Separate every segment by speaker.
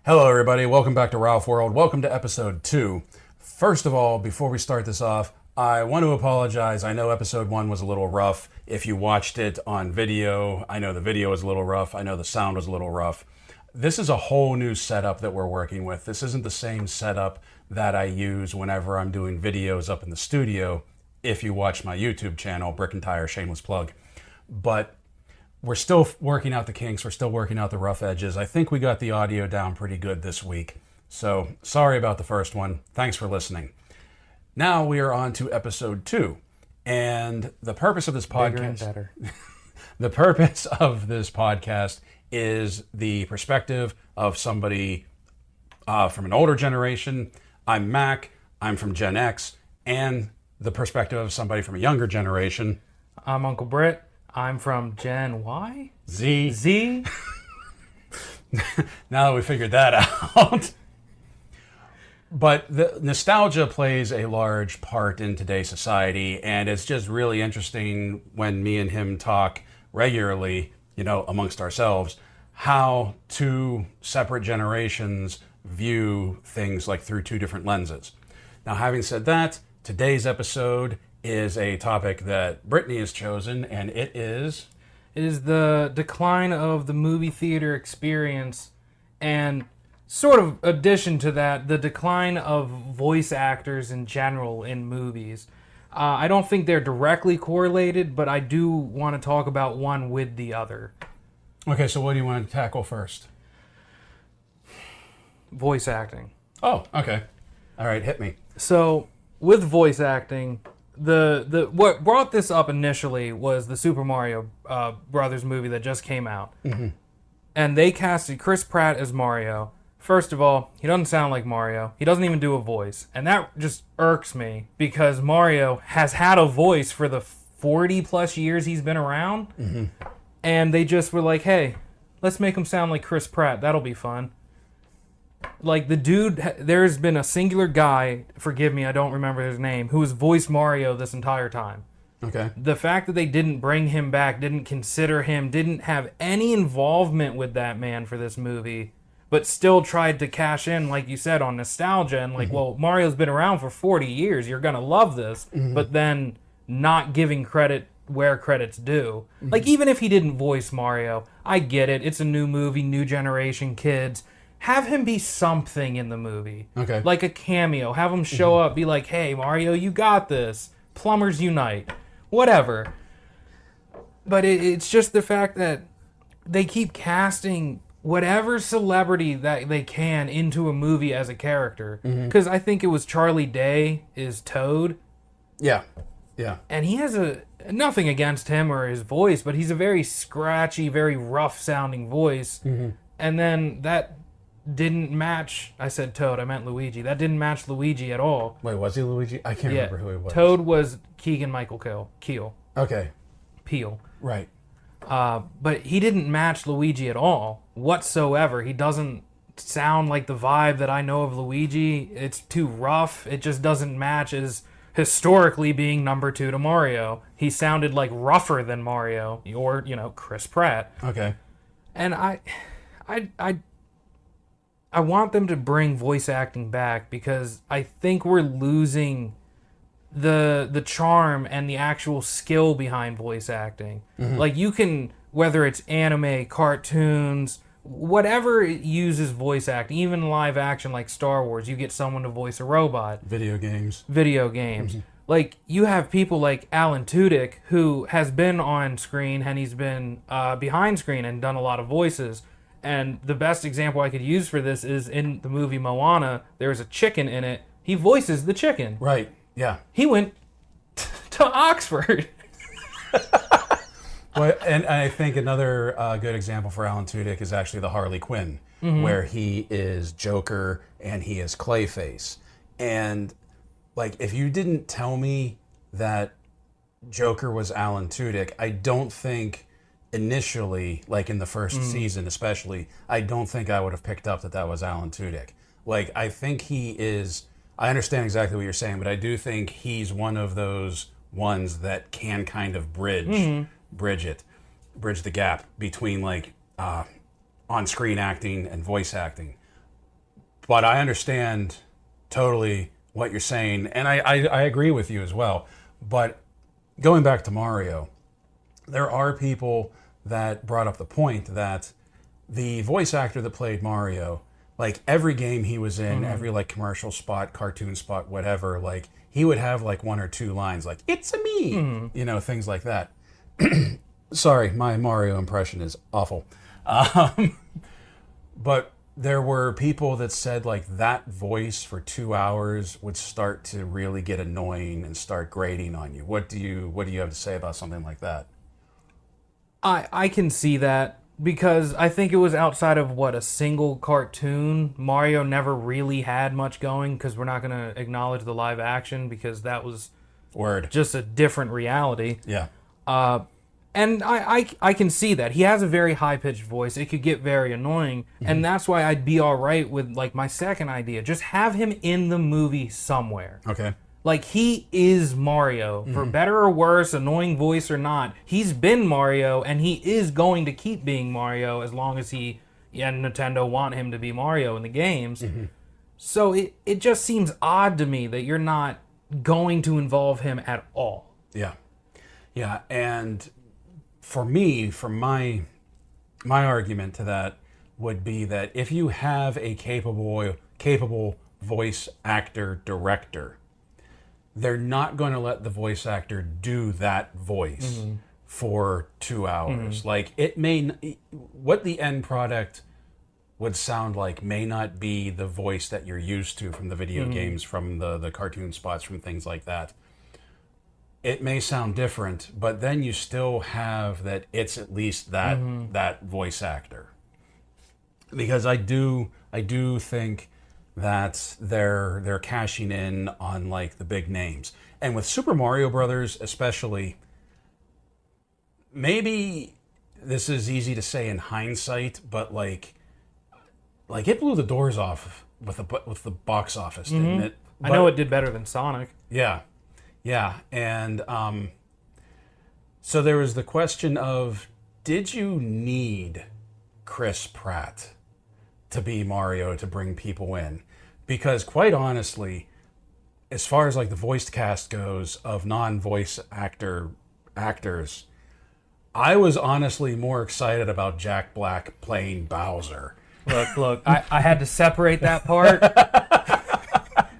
Speaker 1: Hello, everybody. Welcome back to Ralph World. Welcome to episode 2. First of all, before we start this off, I want to apologize. I know episode 1 was a little rough. If you watched it on video, I know the video was a little rough. I know the sound was a little rough. This is a whole new setup that we're working with. This isn't the same setup that I use whenever I'm doing videos up in the studio. If you watch my YouTube channel, Brick and Tire, shameless plug. But we're still working out the kinks. We're still working out the rough edges. I think we got the audio down pretty good this week. So sorry about the first one. Thanks for listening. Now we are on to episode 2. And the purpose of this podcast...
Speaker 2: Bigger and better.
Speaker 1: The purpose of this podcast is the perspective of somebody from an older generation. I'm Mac. I'm from Gen X. And the perspective of somebody from a younger generation.
Speaker 2: I'm Uncle Britt. I'm from Gen Y?
Speaker 1: Z. Now that we figured that out. But the nostalgia plays a large part in today's society, and it's just really interesting when me and him talk regularly, amongst ourselves, how two separate generations view things like through two different lenses. Now, having said that, today's episode is a topic that Brittany has chosen, and it is...
Speaker 2: It is the decline of the movie theater experience, and sort of addition to that, the decline of voice actors in general in movies. I don't think they're directly correlated, but I do want to talk about one with the other.
Speaker 1: Okay, so what do you want to tackle first?
Speaker 2: Voice acting.
Speaker 1: Oh, okay. All right, hit me.
Speaker 2: So, with voice acting... The what brought this up initially was the Super Mario Brothers movie that just came out.
Speaker 1: Mm-hmm.
Speaker 2: And they casted Chris Pratt as Mario. First of all, he doesn't sound like Mario. He doesn't even do a voice. And that just irks me because Mario has had a voice for the 40 plus years he's been around.
Speaker 1: Mm-hmm.
Speaker 2: And they just were like, hey, let's make him sound like Chris Pratt. That'll be fun. Like, the dude, there's been a singular guy, forgive me, I don't remember his name, who has voiced Mario this entire time.
Speaker 1: Okay.
Speaker 2: The fact that they didn't bring him back, didn't consider him, didn't have any involvement with that man for this movie, but still tried to cash in, like you said, on nostalgia, and like, well, Mario's been around for 40 years, you're gonna love this, but then not giving credit where credit's due. Like, even if he didn't voice Mario, I get it, it's a new movie, new generation kids. Have him be something in the movie.
Speaker 1: Okay.
Speaker 2: Like a cameo. Have him show up, be like, hey, Mario, you got this. Plumbers unite. Whatever. But it's just the fact that they keep casting whatever celebrity that they can into a movie as a character. Because I think it was Charlie Day is Toad.
Speaker 1: Yeah.
Speaker 2: And he has nothing against him or his voice, but he's a very scratchy, very rough-sounding voice. And then that... didn't match. I said Toad, I meant Luigi. That didn't match Luigi at all.
Speaker 1: Wait, was he Luigi? I can't remember who he was.
Speaker 2: Toad was Keegan-Michael Keel.
Speaker 1: Okay.
Speaker 2: Peel.
Speaker 1: Right.
Speaker 2: But he didn't match Luigi at all, whatsoever. He doesn't sound like the vibe that I know of Luigi. It's too rough. It just doesn't match as historically being number 2 to Mario. He sounded like rougher than Mario, or, Chris Pratt.
Speaker 1: Okay.
Speaker 2: And I want them to bring voice acting back because I think we're losing the charm and the actual skill behind voice acting. Like, you can, whether it's anime, cartoons, whatever uses voice acting, even live action like Star Wars, you get someone to voice a robot.
Speaker 1: Video games.
Speaker 2: Like, you have people like Alan Tudyk, who has been on screen and he's been behind screen and done a lot of voices. And the best example I could use for this is in the movie Moana, there's a chicken in it. He voices the chicken.
Speaker 1: Right, yeah.
Speaker 2: He went to Oxford.
Speaker 1: Well, and I think another good example for Alan Tudyk is actually the Harley Quinn, where he is Joker and he is Clayface. And, like, if you didn't tell me that Joker was Alan Tudyk, I don't think... initially, like in the first season especially, I don't think I would have picked up that was Alan Tudyk. Like, I think he is... I understand exactly what you're saying, but I do think he's one of those ones that can kind of bridge the gap between, like, on-screen acting and voice acting. But I understand totally what you're saying, and I agree with you as well. But going back to Mario, there are people that brought up the point that the voice actor that played Mario, like every game he was in, every like commercial spot, cartoon spot, whatever, like he would have like one or two lines like, "It's a me," you know, things like that. Sorry, my Mario impression is awful. But there were people that said like that voice for 2 hours would start to really get annoying and start grating on you. What do you have to say about something like that?
Speaker 2: I can see that because I think it was outside of a single cartoon. Mario never really had much going because we're not going to acknowledge the live action because that was just a different reality.
Speaker 1: Yeah.
Speaker 2: And I can see that. He has a very high-pitched voice. It could get very annoying. And that's why I'd be all right with, like, my second idea. Just have him in the movie somewhere.
Speaker 1: Okay.
Speaker 2: Like, he is Mario. For better or worse, annoying voice or not, he's been Mario, and he is going to keep being Mario as long as he and Nintendo want him to be Mario in the games. So it just seems odd to me that you're not going to involve him at all.
Speaker 1: Yeah. Yeah, and for me, my argument to that would be that if you have a capable voice actor director, they're not going to let the voice actor do that voice for 2 hours. Like what the end product would sound like may not be the voice that you're used to from the video games, from the cartoon spots, from things like that. It may sound different, but then you still have that it's at least that voice actor. Because I do think that they're cashing in on like the big names. And with Super Mario Brothers especially, maybe this is easy to say in hindsight, but like it blew the doors off with the box office, didn't it?
Speaker 2: I know it did better than Sonic.
Speaker 1: Yeah. Yeah, and so there was the question of, did you need Chris Pratt to be Mario to bring people in? Because quite honestly, as far as like the voice cast goes of non-voice actors, I was honestly more excited about Jack Black playing Bowser.
Speaker 2: Look, I had to separate that part.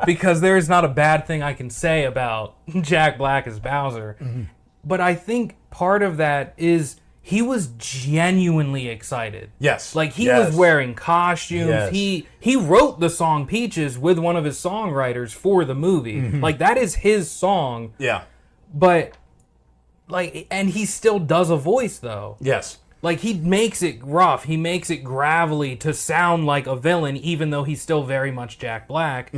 Speaker 2: Because there is not a bad thing I can say about Jack Black as Bowser. But I think part of that is he was genuinely excited.
Speaker 1: Yes.
Speaker 2: Like, he was wearing costumes.
Speaker 1: Yes.
Speaker 2: He wrote the song Peaches with one of his songwriters for the movie. Like, that is his song.
Speaker 1: Yeah.
Speaker 2: But, like, and he still does a voice, though.
Speaker 1: Yes.
Speaker 2: Like, he makes it rough. He makes it gravelly to sound like a villain, even though he's still very much Jack Black.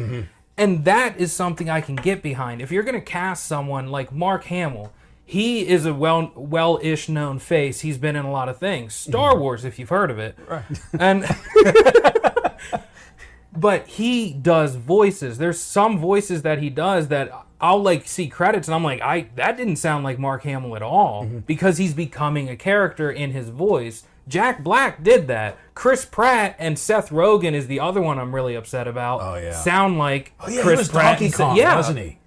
Speaker 2: And that is something I can get behind. If you're going to cast someone like Mark Hamill, he is a well-ish known face. He's been in a lot of things. Star Wars, if you've heard of it. Right. And but he does voices. There's some voices that he does that I'll like see credits and I'm like, that didn't sound like Mark Hamill at all, because he's becoming a character in his voice. Jack Black did that. Chris Pratt and Seth Rogen is the other one I'm really upset about.
Speaker 1: Oh, yeah.
Speaker 2: Sound like
Speaker 1: Chris
Speaker 2: Chris
Speaker 1: he was
Speaker 2: Pratt.
Speaker 1: Donkey Kong, wasn't he?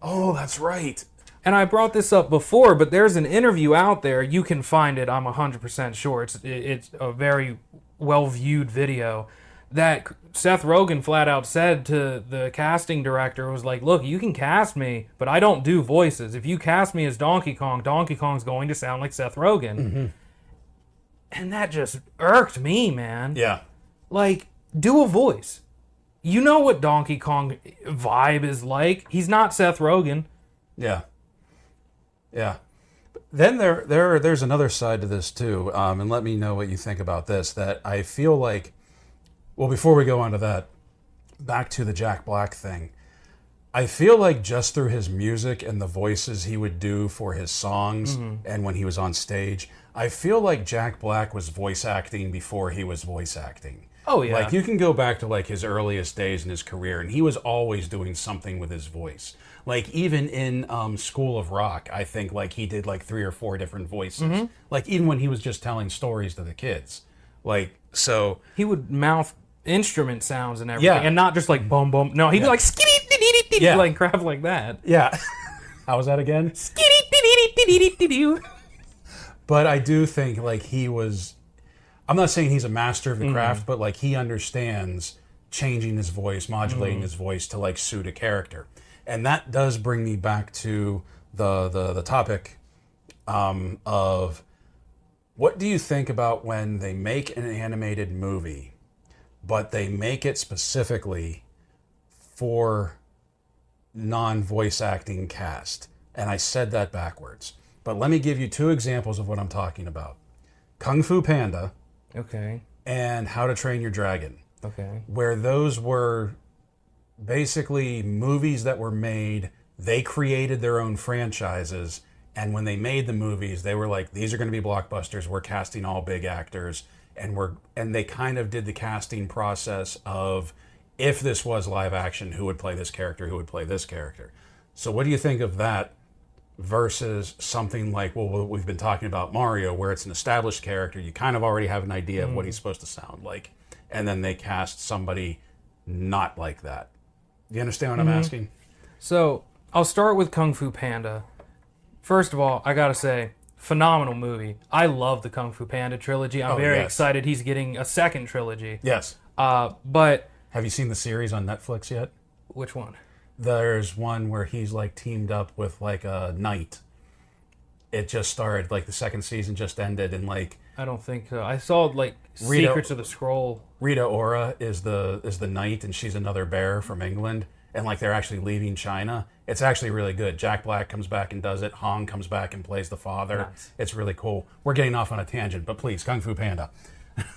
Speaker 1: Oh, that's right.
Speaker 2: And I brought this up before, but there's an interview out there. You can find it. I'm 100% sure. It's a very well-viewed video that Seth Rogen flat out said to the casting director, was like, look, you can cast me, but I don't do voices. If you cast me as Donkey Kong's going to sound like Seth Rogen. And that just irked me, man.
Speaker 1: Yeah.
Speaker 2: Like, do a voice. You know what Donkey Kong vibe is like. He's not Seth Rogen.
Speaker 1: Yeah. Yeah. Then there's another side to this, too. And let me know what you think about this. That I feel like, well, before we go on to that, back to the Jack Black thing. I feel like just through his music and the voices he would do for his songs and when he was on stage, I feel like Jack Black was voice acting before he was voice acting.
Speaker 2: Oh, yeah.
Speaker 1: Like, you can go back to, like, his earliest days in his career, and he was always doing something with his voice. Like, even in School of Rock, I think, like, he did, like, 3 or 4 different voices. Like, even when he was just telling stories to the kids. Like, so...
Speaker 2: He would mouth instrument sounds and everything,
Speaker 1: Yeah.
Speaker 2: and not just like boom boom. No, he'd be like skitty
Speaker 1: Yeah.
Speaker 2: like crap like that.
Speaker 1: Yeah. How was that again?
Speaker 2: Skitty.
Speaker 1: But I do think like he was. I'm not saying he's a master of the craft, but like he understands changing his voice, modulating his voice to like suit a character, and that does bring me back to the topic of what do you think about when they make an animated movie, but they make it specifically for non-voice acting cast? And I said that backwards. But let me give you two examples of what I'm talking about. Kung Fu Panda
Speaker 2: Okay.
Speaker 1: and How to Train Your Dragon,
Speaker 2: Okay.
Speaker 1: where those were basically movies that were made. They created their own franchises, and when they made the movies, they were like, these are going to be blockbusters. We're casting all big actors, and they kind of did the casting process of, if this was live action, who would play this character, who would play this character. So what do you think of that versus something like, well, what we've been talking about Mario, where it's an established character, you kind of already have an idea of what he's supposed to sound like, and then they cast somebody not like that. Do you understand what I'm asking?
Speaker 2: So I'll start with Kung Fu Panda. First of all, I gotta say, phenomenal movie. I love the Kung Fu Panda trilogy. I'm very excited he's getting a second trilogy.
Speaker 1: Yes.
Speaker 2: But
Speaker 1: Have you seen the series on Netflix yet?
Speaker 2: which one?
Speaker 1: There's one where he's like teamed up with like a knight. It just started, like the second season just ended, and like
Speaker 2: I don't think so. I saw like Secrets of the Scroll.
Speaker 1: Rita Ora is the knight, and she's another bear from England, and like they're actually leaving China. It's actually really good. Jack Black comes back and does it. Hong comes back and plays the father.
Speaker 2: Nice.
Speaker 1: It's really cool. We're getting off on a tangent, but please, Kung Fu Panda.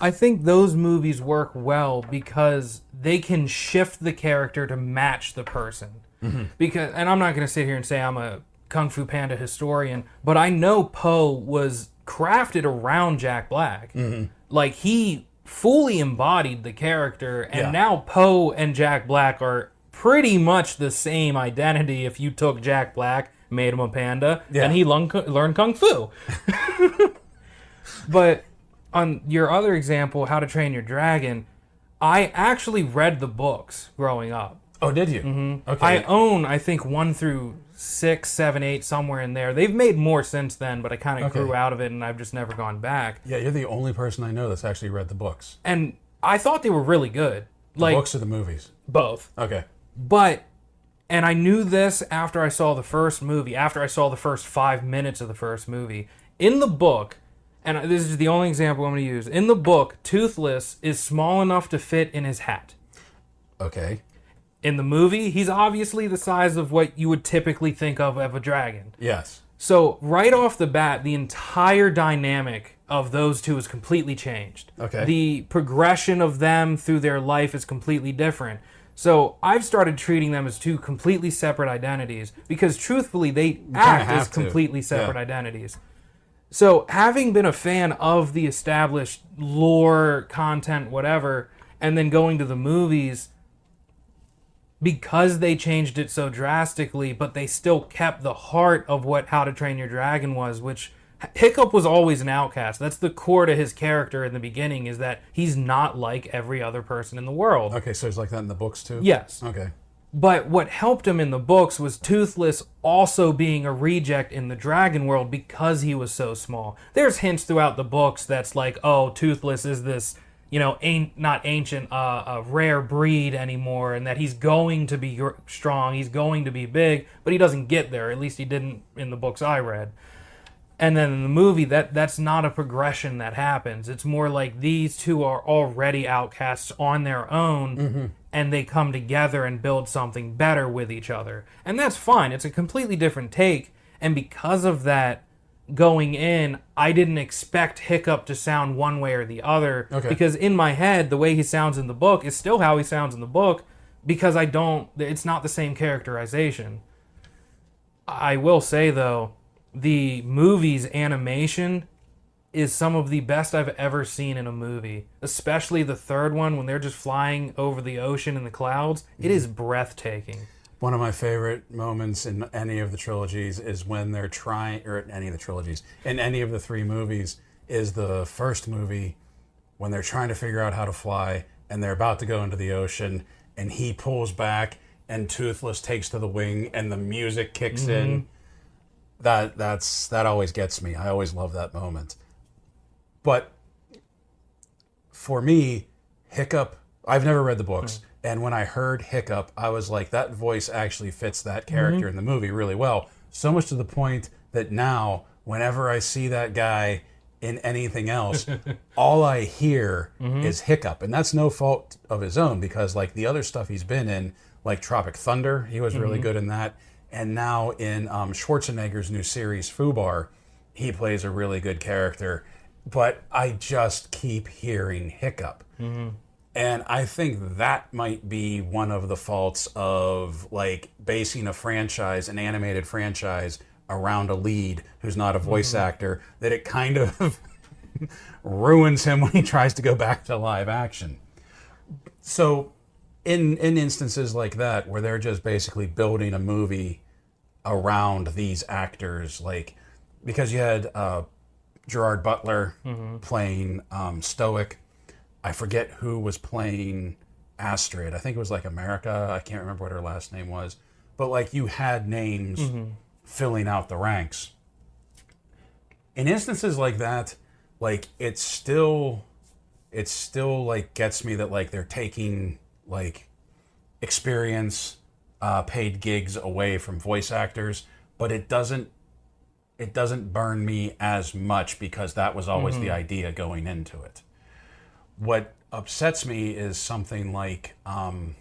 Speaker 2: I think those movies work well because they can shift the character to match the person. Because, and I'm not going to sit here and say I'm a Kung Fu Panda historian, but I know Po was crafted around Jack Black. Like, he fully embodied the character, and now Po and Jack Black are pretty much the same identity. If you took Jack Black, made him a panda, and he learned Kung Fu. But on your other example, How to Train Your Dragon, I actually read the books growing up.
Speaker 1: Oh, did you? Okay.
Speaker 2: I own, I think, 1 through 6, 7, 8, somewhere in there. They've made more since then, but I kind of grew out of it, and I've just never gone back.
Speaker 1: Yeah, you're the only person I know that's actually read the books.
Speaker 2: And I thought they were really good.
Speaker 1: The books or the movies?
Speaker 2: Both.
Speaker 1: Okay.
Speaker 2: But, and I knew this after I saw the first movie, after I saw the first 5 minutes of the first movie. In the book, and this is the only example I'm going to use, in the book, Toothless is small enough to fit in his hat.
Speaker 1: Okay.
Speaker 2: In the movie, he's obviously the size of what you would typically think of a dragon.
Speaker 1: Yes.
Speaker 2: So, right off the bat, the entire dynamic of those two is completely changed.
Speaker 1: Okay.
Speaker 2: The progression of them through their life is completely different. So, I've started treating them as two completely separate identities because, truthfully, they act as completely separate identities. So, having been a fan of the established lore, content, whatever, and then going to the movies, because they changed it so drastically, but they still kept the heart of what How to Train Your Dragon was, which Hiccup was always an outcast. That's the core to his character in the beginning, is that he's not like every other person in the world.
Speaker 1: Okay, so it's like that in the books too?
Speaker 2: Yes.
Speaker 1: Okay.
Speaker 2: But what helped him in the books was Toothless also being a reject in the dragon world because he was so small. There's hints throughout the books that's like, oh, Toothless is this, you know, not ancient, a rare breed anymore, and that he's going to be strong, he's going to be big, but he doesn't get there. At least he didn't in the books I read. And then in the movie, that's not a progression that happens. It's more like these two are already outcasts on their own, and they come together and build something better with each other. And that's fine. It's a completely different take. And because of that, going in, I didn't expect Hiccup to sound one way or the other.
Speaker 1: Okay.
Speaker 2: Because in my head, the way he sounds in the book is still how he sounds in the book, because it's not the same characterization. I will say, though, the movie's animation is some of the best I've ever seen in a movie. Especially the third one, when they're just flying over the ocean in the clouds. It is breathtaking.
Speaker 1: One of my favorite moments in any of the trilogies is when they're trying, or any of the trilogies, in any of the 3 movies, is the first movie when they're trying to figure out how to fly, and they're about to go into the ocean, and he pulls back, and Toothless takes to the wing, and the music kicks in. That always gets me. I always love that moment. But for me, Hiccup, I've never read the books, and when I heard Hiccup, I was like, that voice actually fits that character in the movie really well. So much to the point that now, whenever I see that guy in anything else, all I hear is Hiccup. And that's no fault of his own, because like the other stuff he's been in, like Tropic Thunder, he was really good in that. And now in Schwarzenegger's new series, Fubar, he plays a really good character. But I just keep hearing Hiccup. And I think that might be one of the faults of like basing a franchise, an animated franchise, around a lead who's not a voice actor, that it kind of ruins him when he tries to go back to live action. So in instances like that, where they're just basically building a movie around these actors, like, because you had Gerard Butler playing Stoic. I forget who was playing Astrid. I think it was like America. I can't remember what her last name was. But like you had names filling out the ranks. In instances like that, like it's still like gets me that like they're taking like experience, paid gigs away from voice actors, but it doesn't burn me as much, because that was always the idea going into it. What upsets me is something like, well,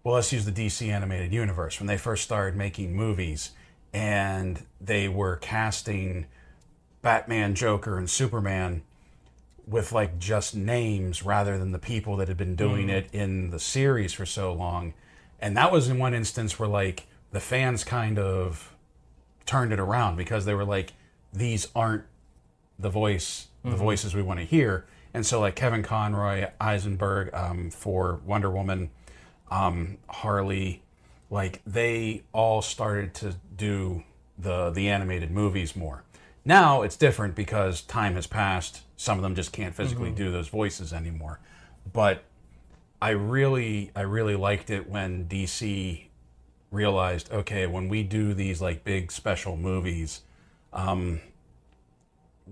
Speaker 1: let's use the DC animated universe. When they first started making movies and they were casting Batman, Joker, and Superman with like just names rather than the people that had been doing it in the series for so long. And that was in one instance where like the fans kind of turned it around, because they were like, these aren't the voices we want to hear. And so like Kevin Conroy, Eisenberg for Wonder Woman, Harley, like they all started to do the animated movies more. Now it's different because time has passed. Some of them just can't physically do those voices anymore. But I really liked it when DC realized, okay, when we do these like big special movies,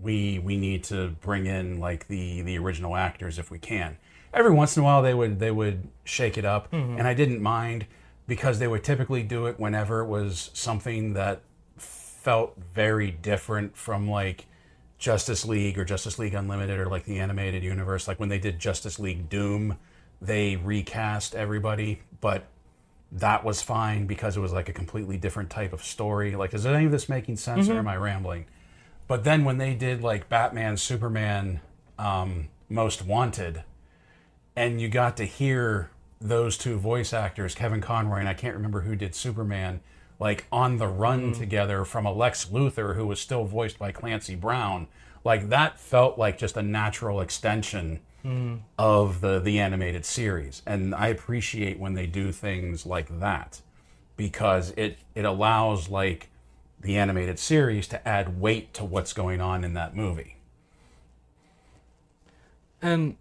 Speaker 1: we need to bring in like the original actors if we can. Every once in a while they would shake it up, and I didn't mind, because they would typically do it whenever it was something that felt very different from like Justice League or Justice League Unlimited or like the animated universe. Like when they did Justice League Doom, they recast everybody, but that was fine because it was like a completely different type of story. Like, is any of this making sense or am I rambling? But then when they did like Batman, Superman, Most Wanted, and you got to hear those two voice actors, Kevin Conroy and I can't remember who did Superman, like on the run together from a Lex Luthor who was still voiced by Clancy Brown, like that felt like just a natural extension of the animated series. And I appreciate when they do things like that, because it allows like the animated series to add weight to what's going on in that movie.
Speaker 2: And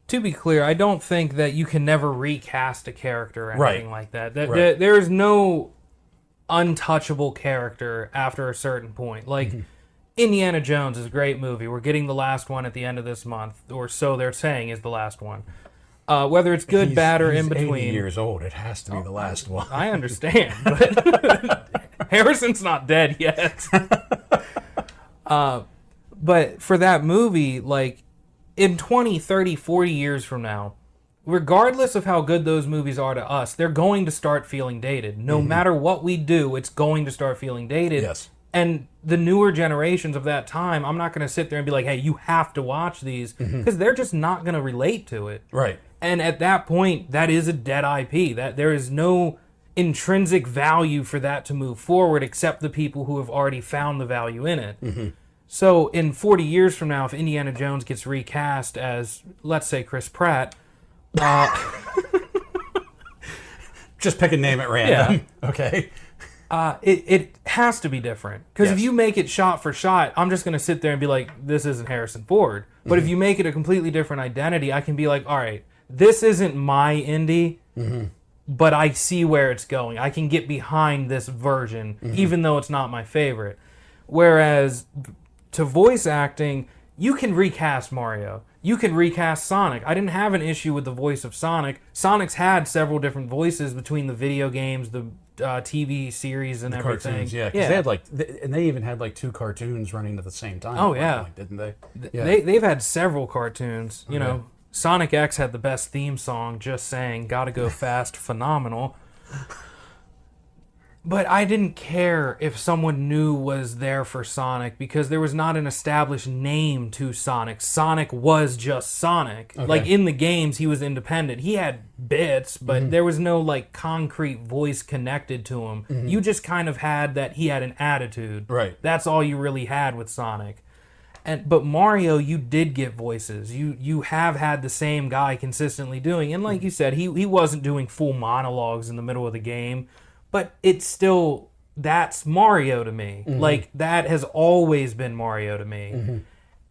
Speaker 2: to be clear, I don't think that you can never recast a character or anything like that. There is no untouchable character after a certain point. Like, Indiana Jones is a great movie. We're getting the last one at the end of this month, or so they're saying is the last one. Whether it's good, bad, or in between.
Speaker 1: He's 80 years old. It has to be the last one.
Speaker 2: I understand, but Harrison's not dead yet. But for that movie, like, in 20, 30, 40 years from now, regardless of how good those movies are to us, they're going to start feeling dated. No matter what we do, it's going to start feeling dated.
Speaker 1: Yes.
Speaker 2: And the newer generations of that time, I'm not going to sit there and be like, hey, you have to watch these, because they're just not going to relate to it.
Speaker 1: Right.
Speaker 2: And at that point, that is a dead IP. That there is no intrinsic value for that to move forward, except the people who have already found the value in it. So in 40 years from now, if Indiana Jones gets recast as, let's say, Chris Pratt,
Speaker 1: just pick a name at random. Yeah. Okay.
Speaker 2: It has to be different. Because if you make it shot for shot, I'm just going to sit there and be like, this isn't Harrison Ford. But if you make it a completely different identity, I can be like, all right, this isn't my Indy, but I see where it's going. I can get behind this version, even though it's not my favorite. Whereas to voice acting, you can recast Mario. You can recast Sonic. I didn't have an issue with the voice of Sonic. Sonic's had several different voices between the video games, the TV series, and everything.
Speaker 1: Cartoons, yeah. Because they had and they even had like 2 cartoons running at the same time.
Speaker 2: Oh, yeah.
Speaker 1: Point, didn't they?
Speaker 2: They've had several cartoons. You know, Sonic X had the best theme song, just saying, gotta go fast, phenomenal. But I didn't care if someone new was there for Sonic because there was not an established name to Sonic. Sonic was just Sonic. Okay. Like in the games, he was independent. He had bits, but there was no like concrete voice connected to him. You just kind of had that he had an attitude.
Speaker 1: Right.
Speaker 2: That's all you really had with Sonic. But Mario, you did get voices. You have had the same guy consistently doing. And like you said, he wasn't doing full monologues in the middle of the game. But it's still, that's Mario to me. Like, that has always been Mario to me.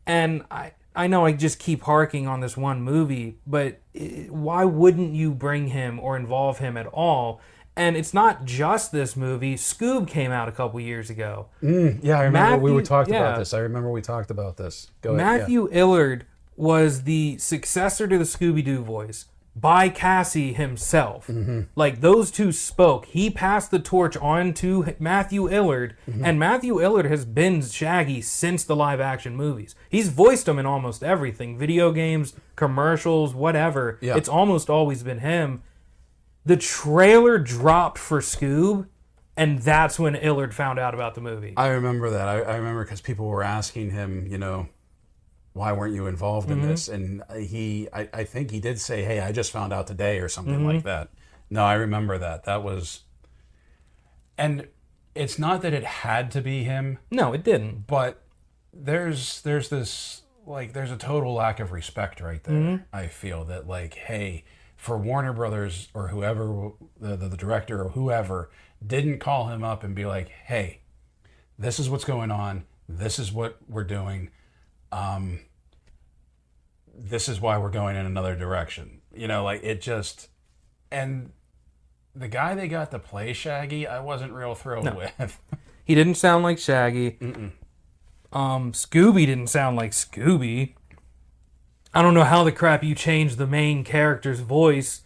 Speaker 2: And I know I just keep harking on this one movie, but why wouldn't you bring him or involve him at all? And it's not just this movie. Scoob came out a couple years ago.
Speaker 1: Yeah, I remember we talked about this. I remember we talked about this. Go ahead.
Speaker 2: Matthew Illard was the successor to the Scooby-Doo voice by Cassie himself. Like, those two spoke. He passed the torch on to Matthew Illard, and Matthew Illard has been Shaggy since the live-action movies. He's voiced him in almost everything. Video games, commercials, whatever. Yeah. It's almost always been him. The trailer dropped for Scoob, and that's when Illard found out about the movie.
Speaker 1: I remember that. I remember because people were asking him, you know, why weren't you involved in this? And I think he did say, hey, I just found out today or something like that. No, I remember that. That was... And it's not that it had to be him.
Speaker 2: No, it didn't.
Speaker 1: But there's this... Like, there's a total lack of respect right there. I feel that, like, hey, for Warner Brothers or whoever, the director or whoever, didn't call him up and be like, hey, this is what's going on. This is what we're doing. This is why we're going in another direction. You know, like, it just... And the guy they got to play Shaggy, I wasn't real thrilled with.
Speaker 2: He didn't sound like Shaggy. Scooby didn't sound like Scooby. I don't know how the crap you changed the main character's voice,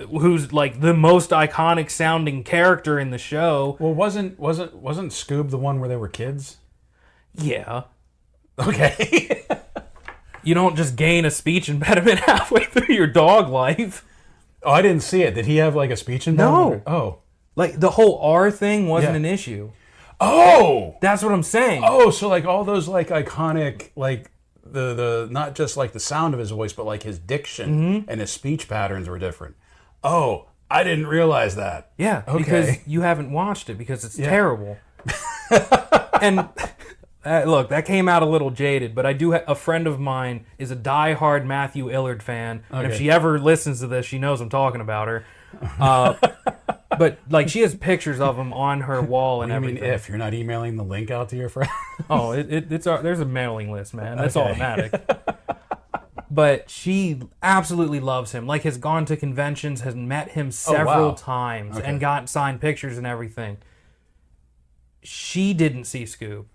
Speaker 2: who's like the most iconic sounding character in the show.
Speaker 1: Well, wasn't Scoob the one where they were kids?
Speaker 2: Yeah.
Speaker 1: Okay.
Speaker 2: You don't just gain a speech impediment halfway through your dog life.
Speaker 1: Oh, I didn't see it. Did he have like a speech impediment?
Speaker 2: No.
Speaker 1: Oh.
Speaker 2: Like the whole R thing wasn't an issue.
Speaker 1: Oh!
Speaker 2: That's what I'm saying.
Speaker 1: Oh, so like all those like iconic, like the not just like the sound of his voice, but like his diction and his speech patterns were different. Oh, I didn't realize that.
Speaker 2: Yeah,
Speaker 1: okay.
Speaker 2: Because you haven't watched it because it's terrible. And... look, that came out a little jaded, but I do. A friend of mine is a diehard Matthew Illard fan, and if she ever listens to this, she knows I'm talking about her. But like, she has pictures of him on her wall and everything.
Speaker 1: If you're not emailing the link out to your friend,
Speaker 2: there's a mailing list, man. That's automatic. But she absolutely loves him. Like, has gone to conventions, has met him several times, and got signed pictures and everything. She didn't see Scoob.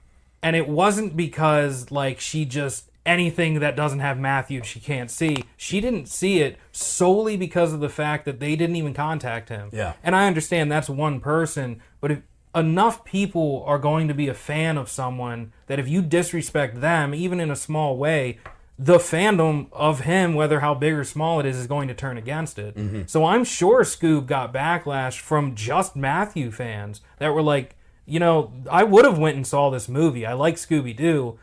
Speaker 2: And it wasn't because, like, she just, anything that doesn't have Matthew, she can't see. She didn't see it solely because of the fact that they didn't even contact him.
Speaker 1: Yeah.
Speaker 2: And I understand that's one person, but if enough people are going to be a fan of someone that if you disrespect them, even in a small way, the fandom of him, whether how big or small it is going to turn against it. So I'm sure Scoob got backlash from just Matthew fans that were like, you know, I would have went and saw this movie. I like Scooby-Doo,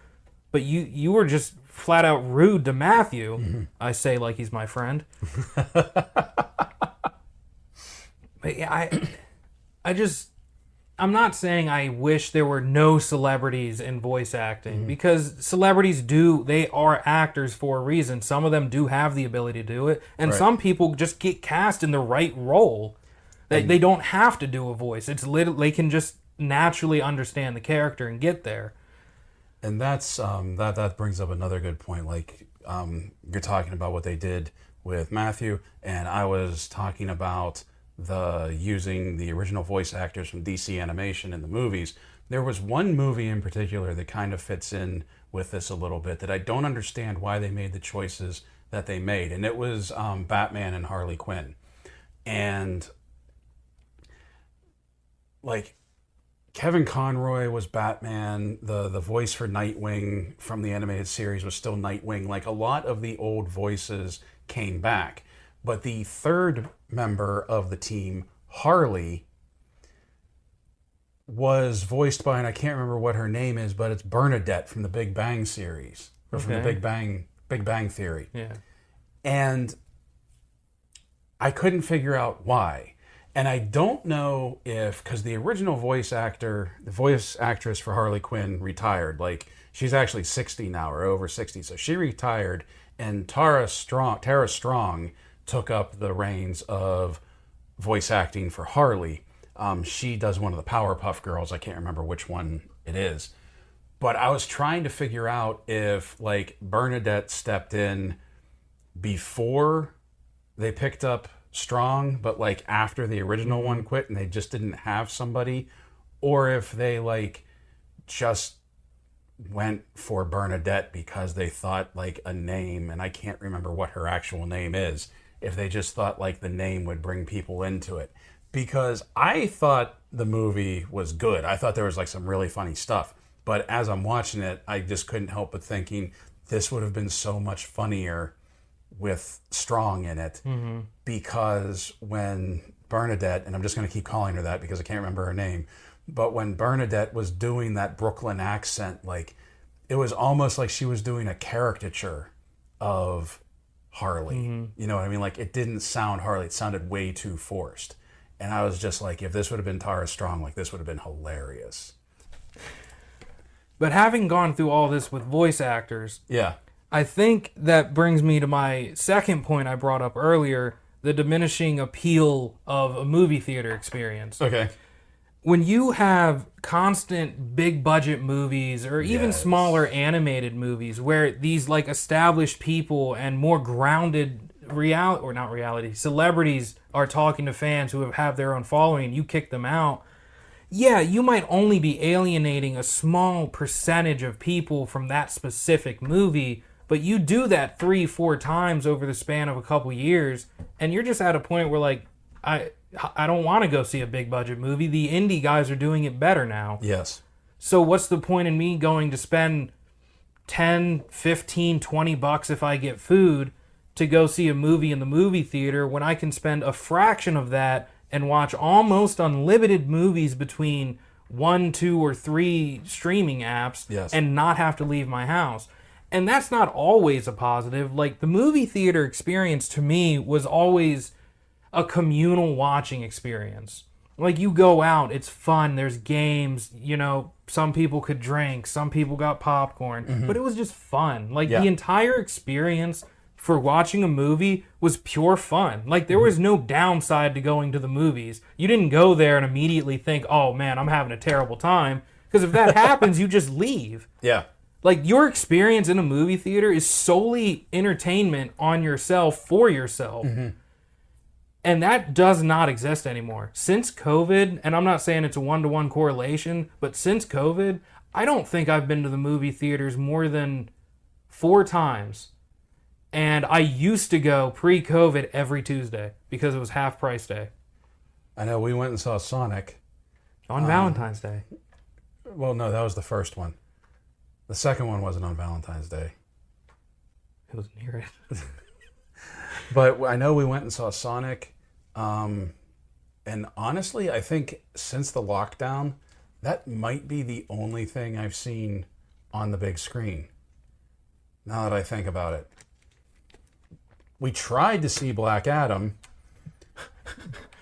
Speaker 2: but you were just flat out rude to Matthew. I say like he's my friend. But yeah, I'm not saying I wish there were no celebrities in voice acting, because celebrities they are actors for a reason. Some of them do have the ability to do it, and some people just get cast in the right role. They don't have to do a voice. It's literally, they can just naturally understand the character and get there.
Speaker 1: And that's that brings up another good point. Like you're talking about what they did with Matthew, and I was talking about using the original voice actors from DC Animation in the movies. There was one movie in particular that kind of fits in with this a little bit that I don't understand why they made the choices that they made, and it was Batman and Harley Quinn. And like Kevin Conroy was Batman, the voice for Nightwing from the animated series was still Nightwing. Like a lot of the old voices came back, but the third member of the team, Harley, was voiced by, and I can't remember what her name is, but it's Bernadette from the Big Bang series, or from the Big Bang Theory.
Speaker 2: Yeah.
Speaker 1: And I couldn't figure out why. And I don't know if, because the original voice actress for Harley Quinn retired. Like, she's actually 60 now, or over 60. So she retired, and Tara Strong took up the reins of voice acting for Harley. She does one of the Powerpuff Girls. I can't remember which one it is. But I was trying to figure out if, like, Bernadette stepped in before they picked up Strong, but like after the original one quit and they just didn't have somebody, or if they like just went for Bernadette because they thought like a name, and I can't remember what her actual name is, if they just thought like the name would bring people into it. Because I thought the movie was good. I thought there was like some really funny stuff, but as I'm watching it, I just couldn't help but thinking this would have been so much funnier with Strong in it. Because when Bernadette, and I'm just going to keep calling her that because I can't remember her name, but when Bernadette was doing that Brooklyn accent, like it was almost like she was doing a caricature of Harley. You know what I mean? Like it didn't sound Harley, it sounded way too forced. And I was just like, if this would have been Tara Strong, like this would have been hilarious.
Speaker 2: But having gone through all this with voice actors,
Speaker 1: yeah,
Speaker 2: I think that brings me to my second point I brought up earlier, the diminishing appeal of a movie theater experience.
Speaker 1: Okay.
Speaker 2: When you have constant big budget movies or even smaller animated movies where these like established people and more grounded celebrities are talking to fans who have their own following and you kick them out, yeah, you might only be alienating a small percentage of people from that specific movie, but you do that 3-4 times over the span of a couple years, and you're just at a point where, like, I don't want to go see a big budget movie. The indie guys are doing it better now.
Speaker 1: Yes.
Speaker 2: So what's the point in me going to spend 10, 15, 20 bucks if I get food to go see a movie in the movie theater when I can spend a fraction of that and watch almost unlimited movies between 1, 2, or 3 streaming apps and not have to leave my house? And that's not always a positive. Like, the movie theater experience to me was always a communal watching experience. Like, you go out, it's fun, there's games, you know, some people could drink, some people got popcorn, but it was just fun. Like, the entire experience for watching a movie was pure fun. Like, there was no downside to going to the movies. You didn't go there and immediately think, oh man, I'm having a terrible time. Because if that happens, you just leave.
Speaker 1: Yeah.
Speaker 2: Like, your experience in a movie theater is solely entertainment on yourself, for yourself. And that does not exist anymore. Since COVID, and I'm not saying it's a 1-to-1 correlation, but since COVID, I don't think I've been to the movie theaters more than 4 times. And I used to go pre-COVID every Tuesday because it was half price day.
Speaker 1: I know we went and saw Sonic.
Speaker 2: On Valentine's Day.
Speaker 1: Well, no, that was the first one. The second one wasn't on Valentine's Day.
Speaker 2: It was near it.
Speaker 1: But I know we went and saw Sonic. And honestly, I think since the lockdown, that might be the only thing I've seen on the big screen. Now that I think about it. We tried to see Black Adam,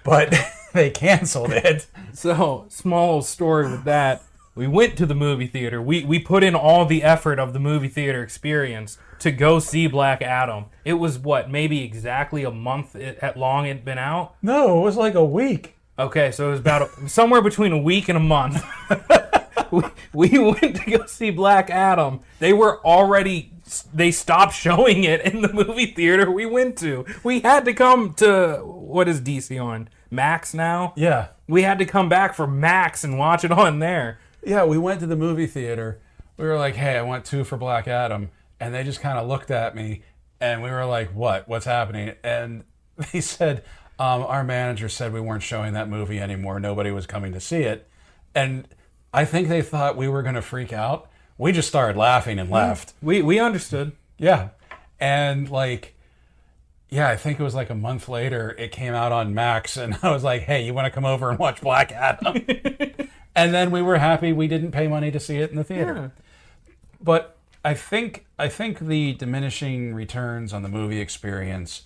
Speaker 1: but they canceled it.
Speaker 2: So, small story with that. We went to the movie theater. We put in all the effort of the movie theater experience to go see Black Adam. It was, what, maybe exactly a month long it'd been out?
Speaker 1: No, it was like a week.
Speaker 2: Okay, so it was about somewhere between a week and a month. we went to go see Black Adam. They stopped showing it in the movie theater we went to. We had to come to, what is DC on? Max now?
Speaker 1: Yeah.
Speaker 2: We had to come back for Max and watch it on there.
Speaker 1: Yeah, we went to the movie theater. We were like, hey, I want 2 for Black Adam. And they just kind of looked at me, and we were like, what? What's happening? And they said, our manager said we weren't showing that movie anymore. Nobody was coming to see it. And I think they thought we were going to freak out. We just started laughing and left.
Speaker 2: We understood.
Speaker 1: Yeah. And like, yeah, I think it was like a month later, it came out on Max, and I was like, hey, you want to come over and watch Black Adam? And then we were happy we didn't pay money to see it in the theater.
Speaker 2: Yeah.
Speaker 1: But I think the diminishing returns on the movie experience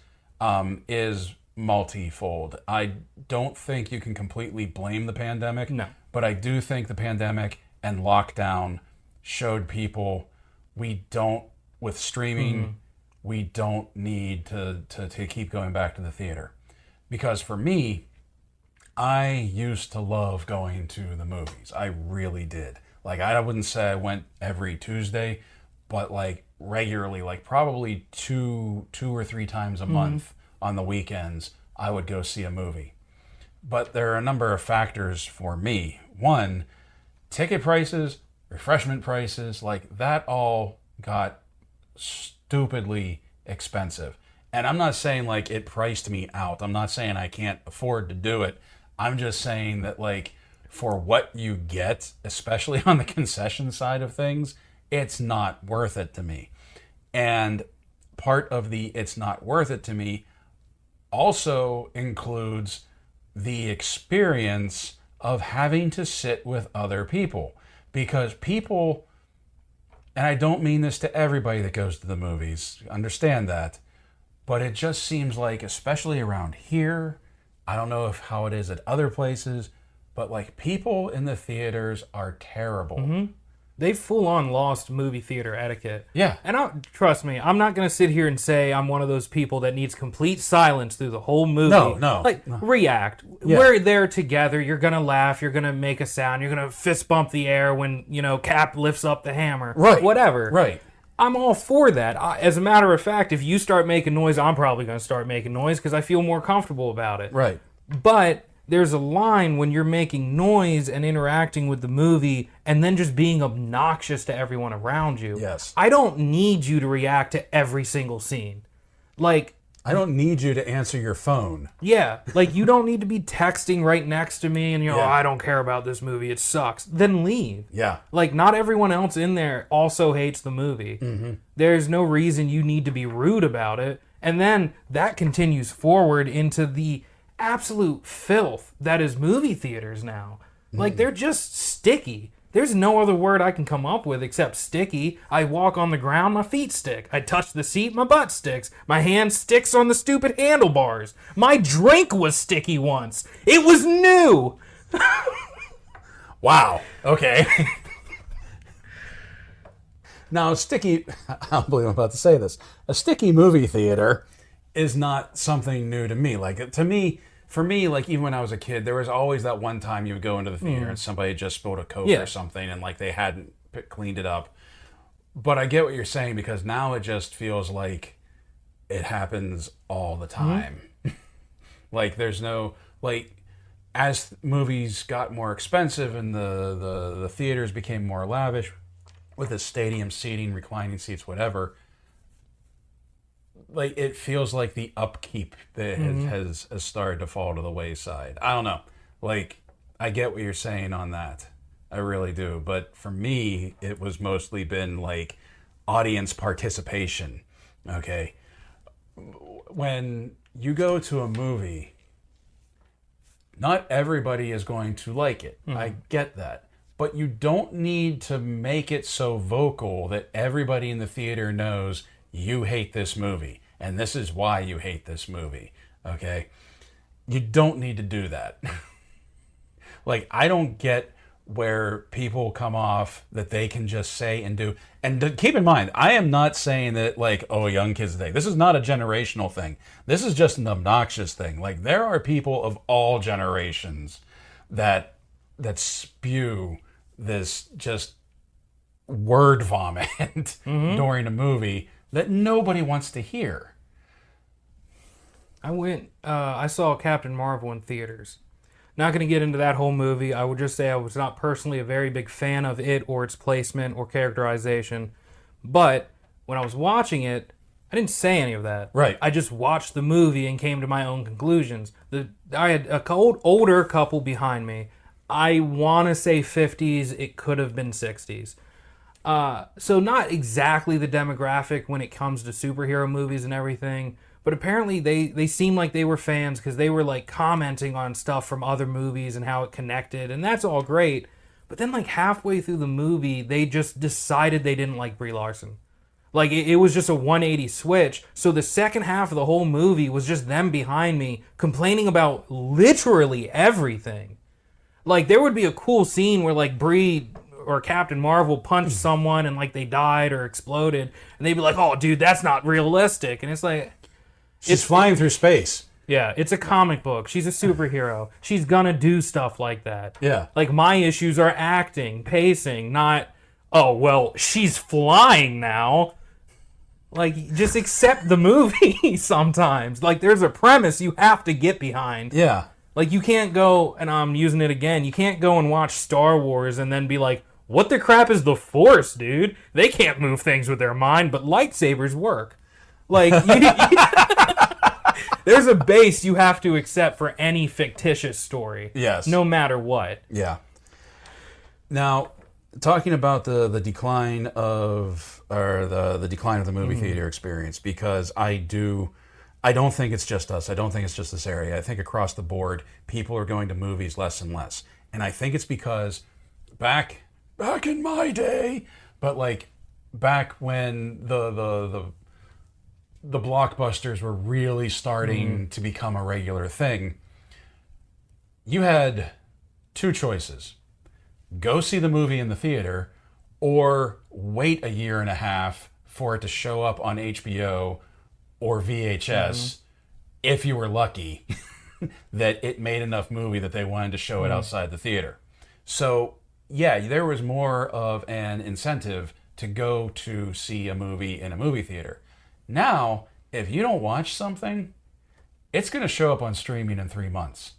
Speaker 1: is multifold. I don't think you can completely blame the pandemic.
Speaker 2: No.
Speaker 1: But I do think the pandemic and lockdown showed people with streaming, we don't need to keep going back to the theater. Because for me, I used to love going to the movies. I really did. Like, I wouldn't say I went every Tuesday, but like regularly, like probably two or 3 times a month on the weekends, I would go see a movie. But there are a number of factors for me. One, ticket prices, refreshment prices, like that all got stupidly expensive. And I'm not saying like it priced me out. I'm not saying I can't afford to do it. I'm just saying that like for what you get, especially on the concession side of things, it's not worth it to me. And part of the it's not worth it to me also includes the experience of having to sit with other people. Because people, and I don't mean this to everybody that goes to the movies, understand that, but it just seems like, especially around here, I don't know how it is at other places, but like people in the theaters are terrible.
Speaker 2: They've full-on lost movie theater etiquette.
Speaker 1: Yeah.
Speaker 2: And trust me, I'm not going to sit here and say I'm one of those people that needs complete silence through the whole movie.
Speaker 1: No.
Speaker 2: Like, react.
Speaker 1: Yeah.
Speaker 2: We're there together. You're going to laugh. You're going to make a sound. You're going to fist bump the air when, Cap lifts up the hammer.
Speaker 1: Right.
Speaker 2: Whatever.
Speaker 1: Right.
Speaker 2: I'm all for that. As a matter of fact, if you start making noise, I'm probably going to start making noise because I feel more comfortable about it.
Speaker 1: Right.
Speaker 2: But there's a line when you're making noise and interacting with the movie and then just being obnoxious to everyone around you.
Speaker 1: Yes.
Speaker 2: I don't need you to react to every single scene. Like,
Speaker 1: I don't need you to answer your phone.
Speaker 2: yeah, like you don't need to be texting right next to me and
Speaker 1: Yeah.
Speaker 2: oh, I don't care about this movie, it sucks. Then leave.
Speaker 1: Yeah.
Speaker 2: Like, not everyone else in there also hates the movie. There's no reason you need to be rude about it. And then that continues forward into the absolute filth that is movie theaters now. Like, they're just sticky. There's no other word I can come up with except sticky. I walk on the ground, my feet stick. I touch the seat, my butt sticks. My hand sticks on the stupid handlebars. My drink was sticky once. It was new.
Speaker 1: Wow. Okay. Now, I don't believe I'm about to say this. A sticky movie theater is not something new to me. Like, for me, like, even when I was a kid, there was always that one time you would go into the theater and somebody just spilled a Coke or something and, like, they hadn't cleaned it up. But I get what you're saying because now it just feels like it happens all the time. Like, there's no, like, as movies got more expensive and the theaters became more lavish with the stadium seating, reclining seats, whatever, like, it feels like the upkeep that has started to fall to the wayside. I don't know. Like, I get what you're saying on that. I really do. But for me, it was mostly been, like, audience participation. Okay? When you go to a movie, not everybody is going to like it. I get that. But you don't need to make it so vocal that everybody in the theater knows you hate this movie. And this is why you hate this movie, okay? You don't need to do that. Like, I don't get where people come off that they can just say and do. And keep in mind, I am not saying that, like, oh, young kids today. This is not a generational thing. This is just an obnoxious thing. Like, there are people of all generations that spew this just word vomit during a movie that nobody wants to hear.
Speaker 2: I saw Captain Marvel in theaters. Not going to get into that whole movie. I would just say I was not personally a very big fan of it or its placement or characterization. But when I was watching it, I didn't say any of that.
Speaker 1: Right.
Speaker 2: I just watched the movie and came to my own conclusions. I had a older couple behind me. I want to say 50s. It could have been 60s. So not exactly the demographic when it comes to superhero movies and everything. But apparently they seemed like they were fans because they were like commenting on stuff from other movies and how it connected. And that's all great. But then like halfway through the movie, they just decided they didn't like Brie Larson. Like it was just a 180 switch. So the second half of the whole movie was just them behind me complaining about literally everything. Like there would be a cool scene where like Brie or Captain Marvel punched someone and like they died or exploded. And they'd be like, oh dude, that's not realistic. And it's like...
Speaker 1: She's flying through space.
Speaker 2: Yeah, it's a comic book. She's a superhero. She's gonna do stuff like that.
Speaker 1: Yeah.
Speaker 2: Like, my issues are acting, pacing, not, oh, well, she's flying now. Like, just accept the movie sometimes. Like, there's a premise you have to get behind.
Speaker 1: Yeah.
Speaker 2: Like, you can't go, and I'm using it again, you can't go and watch Star Wars and then be like, what the crap is the Force, dude? They can't move things with their mind, but lightsabers work. Like, there's a base you have to accept for any fictitious story.
Speaker 1: Yes.
Speaker 2: No matter what.
Speaker 1: Yeah. Now, talking about the decline of the decline of the movie theater experience, because I don't think it's just us. I don't think it's just this area. I think across the board, people are going to movies less and less. And I think it's because back in my day, but like back when the blockbusters were really starting to become a regular thing, you had two choices. Go see the movie in the theater or wait a year and a half for it to show up on HBO or VHS if you were lucky that it made enough movie that they wanted to show it outside the theater. So, yeah, there was more of an incentive to go to see a movie in a movie theater. Now, if you don't watch something, it's going to show up on streaming in 3 months.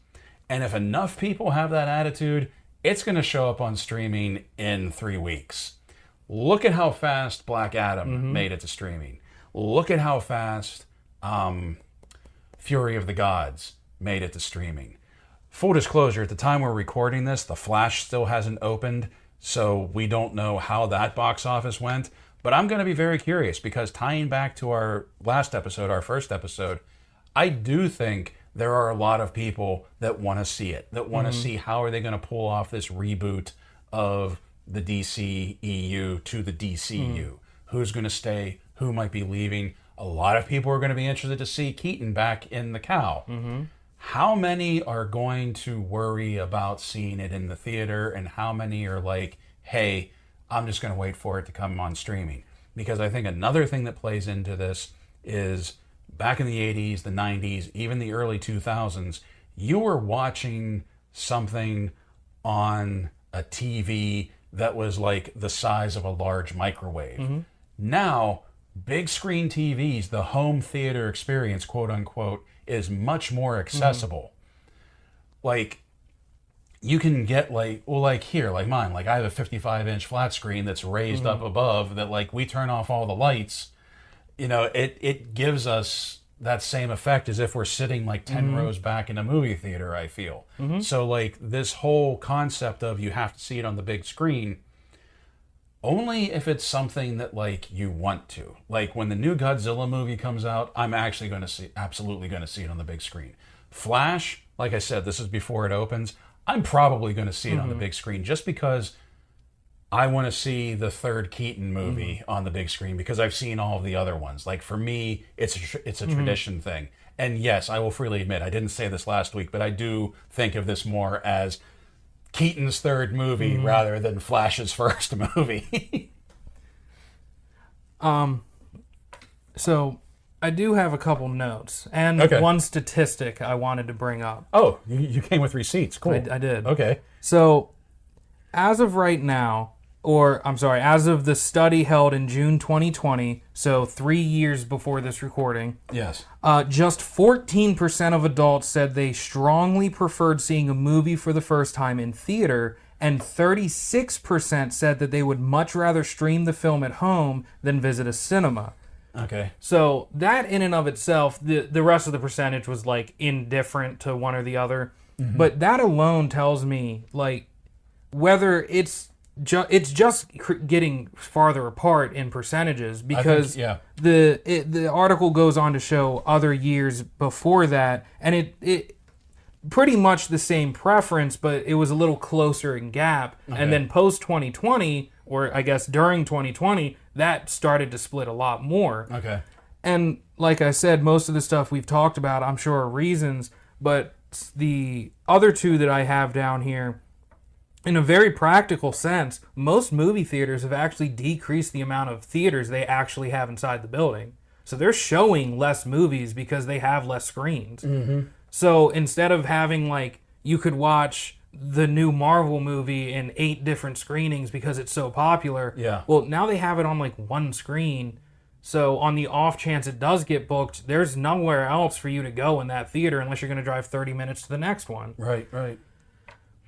Speaker 1: And if enough people have that attitude, it's going to show up on streaming in 3 weeks. Look at how fast Black Adam made it to streaming. Look at how fast Fury of the Gods made it to streaming. Full disclosure, at the time we're recording this, The Flash still hasn't opened, so we don't know how that box office went. But I'm going to be very curious because tying back to our last episode, our first episode, I do think there are a lot of people that want to see it, that want to see how are they going to pull off this reboot of the DCEU to the DCU. Who's going to stay? Who might be leaving? A lot of people are going to be interested to see Keaton back in the Cow. How many are going to worry about seeing it in the theater, and how many are like, hey, I'm just going to wait for it to come on streaming? Because I think another thing that plays into this is back in the 80s, the 90s, even the early 2000s, you were watching something on a TV that was like the size of a large microwave. Now, big screen TVs, the home theater experience, quote unquote, is much more accessible. Like, you can get like, well, like here, like mine, like I have a 55-inch flat screen that's raised up above that, like, we turn off all the lights. You know, it gives us that same effect as if we're sitting like 10 rows back in a movie theater, I feel. So like this whole concept of you have to see it on the big screen, only if it's something that like you want to. Like when the new Godzilla movie comes out, I'm actually absolutely going to see it on the big screen. Flash, like I said, this is before it opens. I'm probably going to see it on the big screen just because I want to see the third Keaton movie on the big screen because I've seen all of the other ones. Like for me, it's a tradition thing. And yes, I will freely admit, I didn't say this last week, but I do think of this more as Keaton's third movie rather than Flash's first movie.
Speaker 2: So I do have a couple notes and one statistic I wanted to bring up.
Speaker 1: Oh, you came with receipts. Cool.
Speaker 2: I did.
Speaker 1: Okay.
Speaker 2: So as of right now, as of the study held in June 2020, so 3 years before this recording,
Speaker 1: Yes.
Speaker 2: just 14% of adults said they strongly preferred seeing a movie for the first time in theater, and 36% said that they would much rather stream the film at home than visit a cinema.
Speaker 1: Okay.
Speaker 2: So that in and of itself, the rest of the percentage was like indifferent to one or the other. But that alone tells me like whether it's just getting farther apart in percentages, because the article goes on to show other years before that, and it pretty much the same preference, but it was a little closer in gap. And then post 2020, or I guess during 2020, that started to split a lot more.
Speaker 1: Okay.
Speaker 2: And like I said, most of the stuff we've talked about, I'm sure are reasons, but the other two that I have down here, in a very practical sense, most movie theaters have actually decreased the amount of theaters they actually have inside the building. So they're showing less movies because they have less screens. So instead of having, like, you could watch the new Marvel movie in 8 different screenings because it's so popular.
Speaker 1: Yeah.
Speaker 2: Well, now they have it on, like, one screen. So on the off chance it does get booked, there's nowhere else for you to go in that theater unless you're going to drive 30 minutes to the next one.
Speaker 1: Right, right.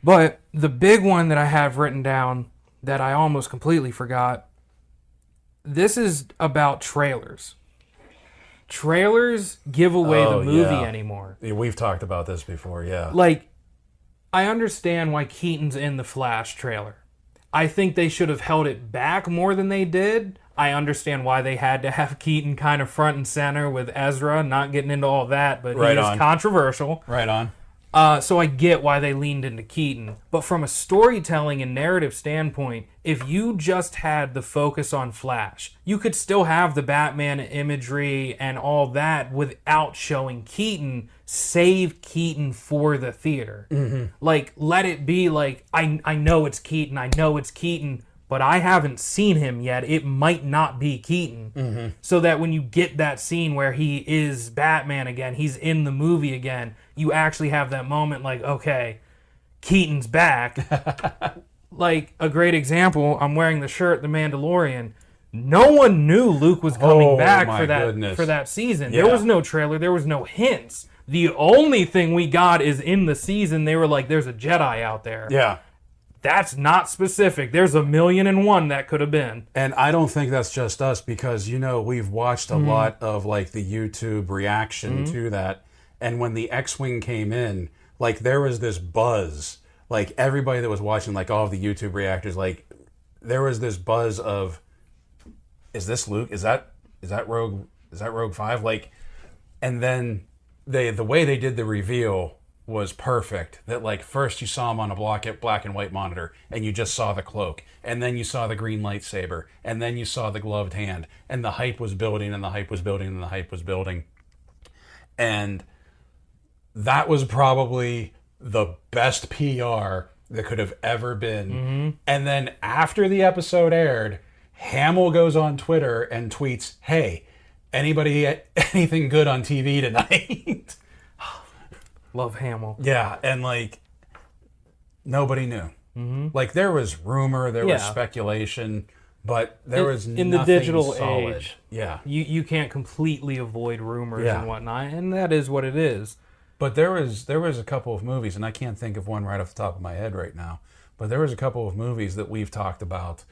Speaker 2: But the big one that I have written down that I almost completely forgot, this is about trailers. Trailers give away the movie anymore.
Speaker 1: Yeah, we've talked about this before, yeah.
Speaker 2: Like, I understand why Keaton's in the Flash trailer. I think they should have held it back more than they did. I understand why they had to have Keaton kind of front and center with Ezra, not getting into all that, but he is controversial.
Speaker 1: Right on.
Speaker 2: So I get why they leaned into Keaton. But from a storytelling and narrative standpoint, if you just had the focus on Flash, you could still have the Batman imagery and all that without showing Keaton. Save Keaton for the theater. Like, let it be like, I know it's Keaton, but I haven't seen him yet. It might not be Keaton. So that when you get that scene where he is Batman again, he's in the movie again, you actually have that moment like, okay, Keaton's back. Like, a great example, I'm wearing the shirt, The Mandalorian. No one knew Luke was coming back for that season. Yeah. There was no trailer. There was no hints. The only thing we got is in the season, they were like, there's a Jedi out there.
Speaker 1: Yeah.
Speaker 2: That's not specific. There's 1,000,001 that could have been.
Speaker 1: And I don't think that's just us, because, you know, we've watched a lot of, like, the YouTube reaction to that. And when the X-Wing came in, like, there was this buzz. Like, everybody that was watching, like, all of the YouTube reactors, like, there was this buzz of, is this Luke? Is that Rogue 5? Like, and then the way they did the reveal was perfect. That, like, first you saw him on a black and white monitor, and you just saw the cloak, and then you saw the green lightsaber, and then you saw the gloved hand, and the hype was building, and the hype was building, and the hype was building. And that was probably the best PR that could have ever been. And then after the episode aired, Hamill goes on Twitter and tweets, "Hey, anybody anything good on TV tonight?"
Speaker 2: Love Hamill.
Speaker 1: Yeah, and, like, nobody knew. Like, there was rumor, there was speculation, but there was nothing
Speaker 2: in the digital
Speaker 1: solid.
Speaker 2: age.
Speaker 1: Yeah,
Speaker 2: you can't completely avoid rumors and whatnot, and that is what it is.
Speaker 1: but there was a couple of movies, and I can't think of one right off the top of my head right now, but there was a couple of movies that we've talked about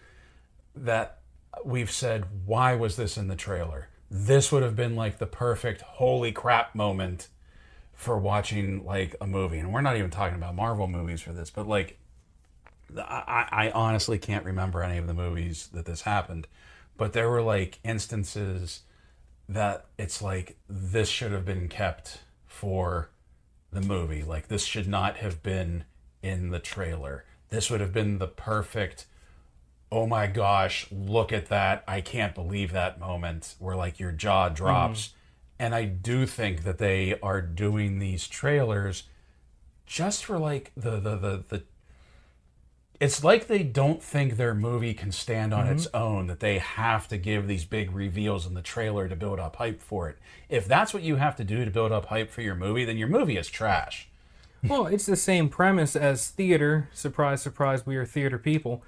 Speaker 1: that we've said, why was this in the trailer? This would have been, like, the perfect holy crap moment for watching, like, a movie. And we're not even talking about Marvel movies for this, but, like, I honestly can't remember any of the movies that this happened, but there were, like, instances that it's like, this should have been kept for the movie. Like, this should not have been in the trailer. This would have been the perfect, oh my gosh, look at that, I can't believe that moment where, like, your jaw drops. And I do think that they are doing these trailers just for, like, the it's like they don't think their movie can stand on its own, that they have to give these big reveals in the trailer to build up hype for it. If that's what you have to do to build up hype for your movie, then your movie is trash.
Speaker 2: Well, it's the same premise as theater. Surprise, surprise, we are theater people.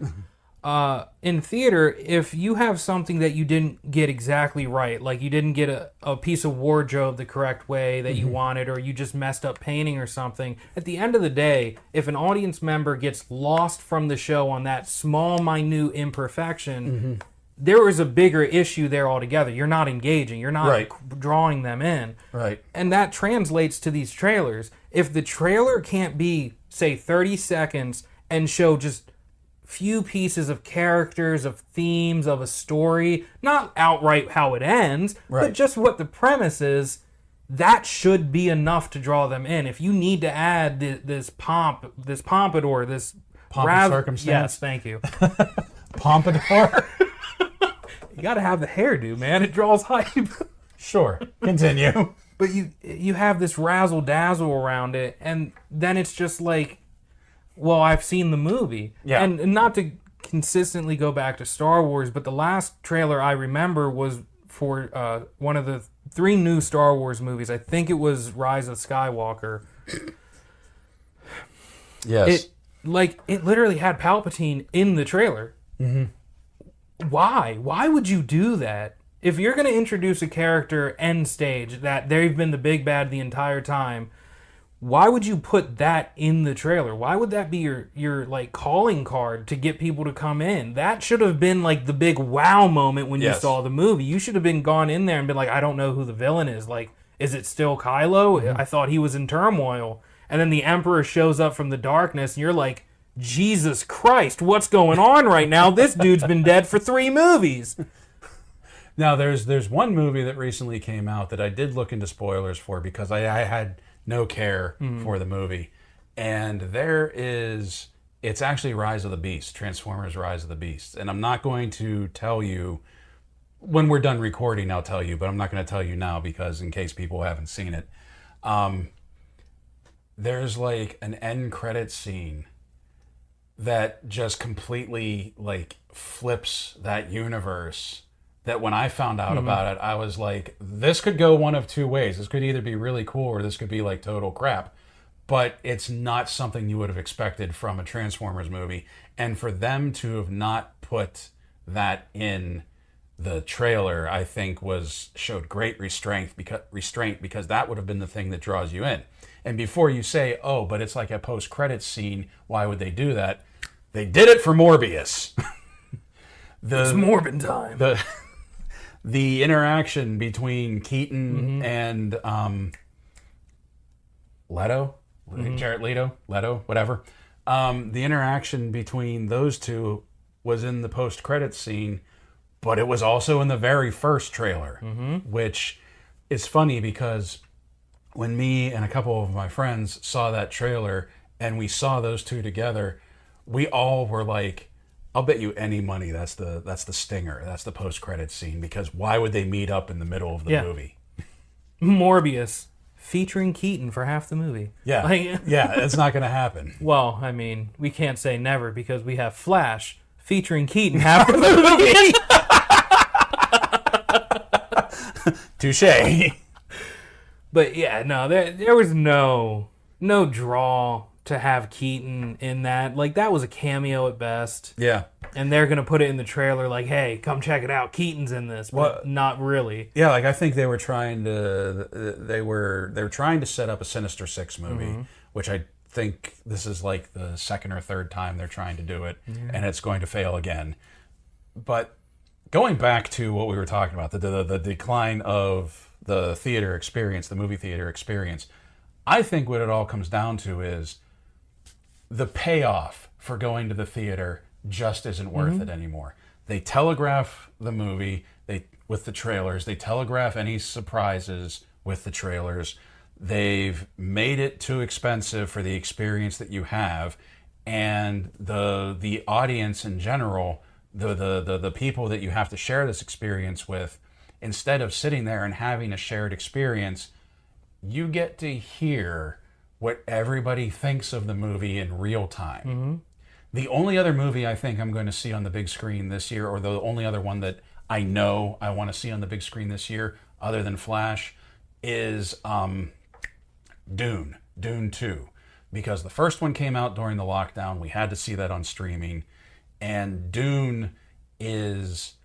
Speaker 2: In theater, if you have something that you didn't get exactly right, like you didn't get a piece of wardrobe the correct way that you wanted, or you just messed up painting or something, at the end of the day, if an audience member gets lost from the show on that small, minute imperfection, there is a bigger issue there altogether. You're not engaging. You're not drawing them in.
Speaker 1: Right.
Speaker 2: And that translates to these trailers. If the trailer can't be, say, 30 seconds and show just few pieces of characters, of themes, of a story, not outright how it ends, but just what the premise is, that should be enough to draw them in. If you need to add this pomp, this pompadour, this
Speaker 1: pomp of circumstance.
Speaker 2: Yes, thank you.
Speaker 1: Pompadour.
Speaker 2: You got to have the hairdo, man. It draws hype.
Speaker 1: Sure. Continue.
Speaker 2: But you have this razzle dazzle around it, and then it's just like, well, I've seen the movie.
Speaker 1: Yeah.
Speaker 2: And not to consistently go back to Star Wars, but the last trailer I remember was for one of the 3 new Star Wars movies. I think it was Rise of Skywalker.
Speaker 1: Yes.
Speaker 2: It literally had Palpatine in the trailer. Why? Why would you do that? If you're going to introduce a character end stage that they've been the big bad the entire time, why would you put that in the trailer? Why would that be your like calling card to get people to come in? That should have been like the big wow moment when you saw the movie. You should have been gone in there and been like, I don't know who the villain is. Like, is it still Kylo? I thought he was in turmoil. And then the Emperor shows up from the darkness and you're like, Jesus Christ, what's going on right now? This dude's been dead for 3 movies.
Speaker 1: Now, there's one movie that recently came out that I did look into spoilers for because I had no care for the movie. And it's actually Rise of the Beast, Transformers Rise of the Beast. And I'm not going to tell you, when we're done recording, I'll tell you, but I'm not going to tell you now because in case people haven't seen it. There's like an end credit scene that just completely like flips that universe, that when I found out about it, I was like, this could go one of 2 ways. This could either be really cool or this could be like total crap. But it's not something you would have expected from a Transformers movie. And for them to have not put that in the trailer, I think showed great restraint because that would have been the thing that draws you in. And before you say, oh, but it's like a post-credits scene, why would they do that? They did it for Morbius.
Speaker 2: It's Morbin time.
Speaker 1: The interaction between Keaton and Leto, Jared Leto, whatever. The interaction between those two was in the post-credits scene, but it was also in the very first trailer, which is funny because when me and a couple of my friends saw that trailer and we saw those two together, we all were like, I'll bet you any money that's the stinger, that's the post-credits scene, because why would they meet up in the middle of the movie?
Speaker 2: Morbius featuring Keaton for half the movie.
Speaker 1: Yeah, yeah, it's not going to happen.
Speaker 2: Well, I mean, we can't say never because we have Flash featuring Keaton half the movie.
Speaker 1: Touche.
Speaker 2: But yeah, no, there was no draw to have Keaton in that. Like, that was a cameo at best.
Speaker 1: Yeah.
Speaker 2: And they're going to put it in the trailer like, hey, come check it out. Keaton's in this. But not really.
Speaker 1: Yeah, like I think they were trying to set up a Sinister Six movie, which I think this is like the 2nd or 3rd time they're trying to do it, and it's going to fail again. But going back to what we were talking about, the decline of the theater experience, the movie theater experience, I think what it all comes down to is the payoff for going to the theater just isn't worth it anymore. They telegraph the movie with the trailers. They telegraph any surprises with the trailers. They've made it too expensive for the experience that you have, and the audience in general, the people that you have to share this experience with, instead of sitting there and having a shared experience, you get to hear what everybody thinks of the movie in real time. The only other movie I think I'm going to see on the big screen this year, or the only other one that I know I want to see on the big screen this year, other than Flash, is Dune. Dune 2. Because the first one came out during the lockdown. We had to see that on streaming. And Dune is...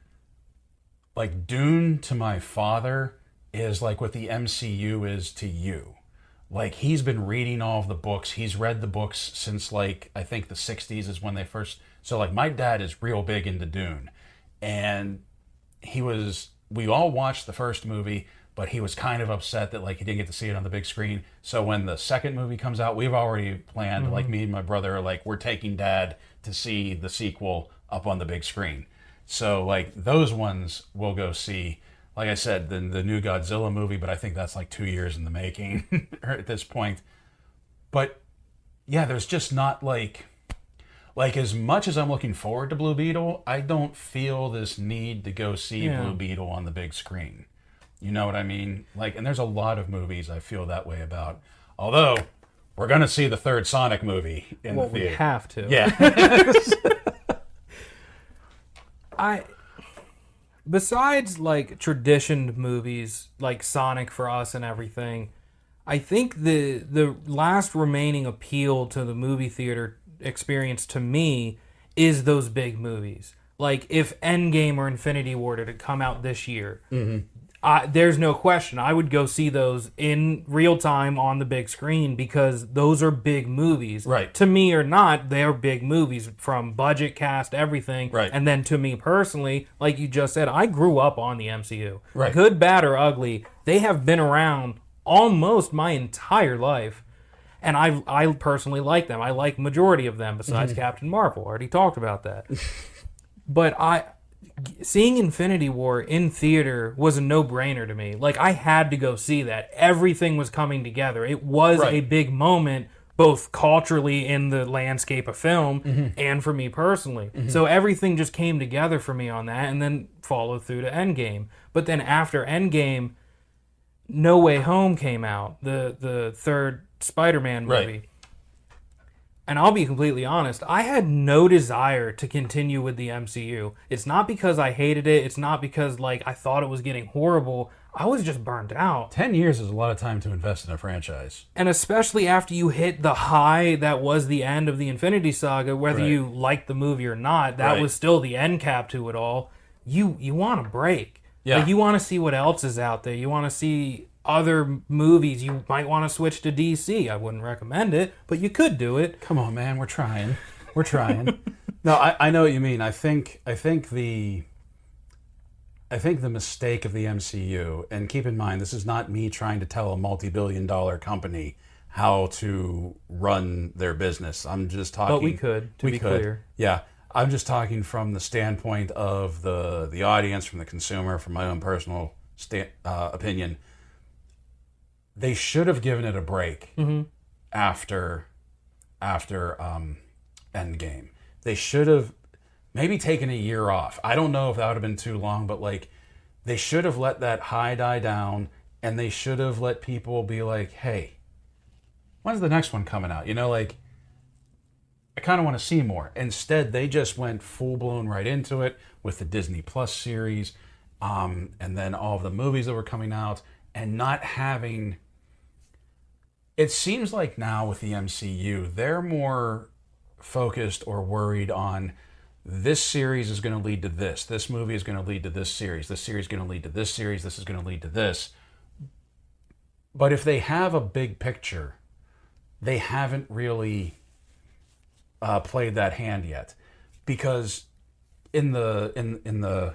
Speaker 1: like, Dune to my father is like what the MCU is to you. Like, he's been reading all of the books. He's read the books since, like, I think the 60s is when they first... So, like, my dad is real big into Dune. And we all watched the first movie, but he was kind of upset that, like, he didn't get to see it on the big screen. So when the second movie comes out, we've already planned, like, me and my brother are like, we're taking Dad to see the sequel up on the big screen. So, like, those ones we'll go see. Like I said, the new Godzilla movie, but I think that's like 2 years in the making at this point. But, yeah, there's just not, like, as much as I'm looking forward to Blue Beetle, I don't feel this need to go see Blue Beetle on the big screen. You know what I mean? Like, and there's a lot of movies I feel that way about. Although, we're going to see the third Sonic movie in the theater.
Speaker 2: We have to.
Speaker 1: Yeah.
Speaker 2: Besides, like, traditioned movies, like Sonic for us and everything, I think the last remaining appeal to the movie theater experience to me is those big movies. Like, if Endgame or Infinity War to come out this year, there's no question I would go see those in real time on the big screen, because those are big movies.
Speaker 1: Right.
Speaker 2: To me or not, they're big movies, from budget, cast, everything.
Speaker 1: Right.
Speaker 2: And then to me personally, like you just said, I grew up on the MCU.
Speaker 1: Right.
Speaker 2: Good, bad, or ugly, they have been around almost my entire life. And I personally like them. I like majority of them, besides Captain Marvel. Already talked about that. But seeing Infinity War in theater was a no-brainer to me. Like, I had to go see that. Everything was coming together. It was a big moment, both culturally in the landscape of film and for me personally. So everything just came together for me on that, and then followed through to Endgame. But then after Endgame, No Way Home came out, the third Spider-Man movie.
Speaker 1: Right.
Speaker 2: And I'll be completely honest, I had no desire to continue with the MCU. It's not because I hated it. It's not because, like, I thought it was getting horrible. I was just burnt out.
Speaker 1: 10 years is a lot of time to invest in a franchise.
Speaker 2: And especially after you hit the high that was the end of the Infinity Saga, whether you liked the movie or not, that was still the end cap to it all. You want a break.
Speaker 1: Yeah.
Speaker 2: Like, you want to see what else is out there. You want to see other movies. You might want to switch to DC. I wouldn't recommend it, but you could do it.
Speaker 1: Come on, man, we're trying. No, I know what you mean. I think the mistake of the MCU, and keep in mind, this is not me trying to tell a multi-billion-dollar company how to run their business. I'm just talking.
Speaker 2: But we could, to be clear.
Speaker 1: Yeah, I'm just talking from the standpoint of the audience, from the consumer, from my own personal opinion. They should have given it a break after Endgame. They should have maybe taken a year off. I don't know if that would have been too long, but, like, they should have let that high die down, and they should have let people be like, hey, when's the next one coming out? You know, like, I kind of want to see more. Instead, they just went full-blown right into it with the Disney Plus series, and then all of the movies that were coming out, and not having... It seems like now with the MCU, they're more focused or worried on this series is going to lead to this. This movie is going to lead to this series. This series is going to lead to this series. This is going to lead to this. But if they have a big picture, they haven't really played that hand yet. Because with the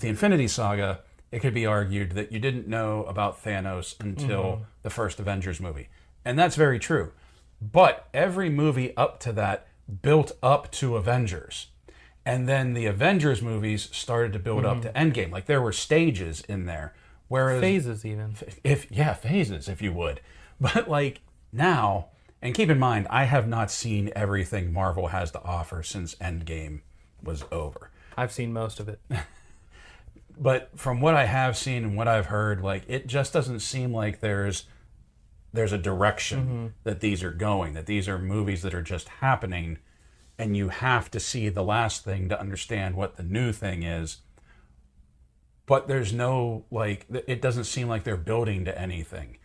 Speaker 1: Infinity Saga, it could be argued that you didn't know about Thanos until the first Avengers movie. And that's very true. But every movie up to that built up to Avengers. And then the Avengers movies started to build up to Endgame. Like, there were stages in there. Whereas
Speaker 2: Phases, even.
Speaker 1: Phases, if you would. But, like, now, and keep in mind, I have not seen everything Marvel has to offer since Endgame was over.
Speaker 2: I've seen most of it.
Speaker 1: But from what I have seen and what I've heard, like, it just doesn't seem like there's a direction that these are going, that these are movies that are just happening and you have to see the last thing to understand what the new thing is. But there's no, like, it doesn't seem like they're building to anything.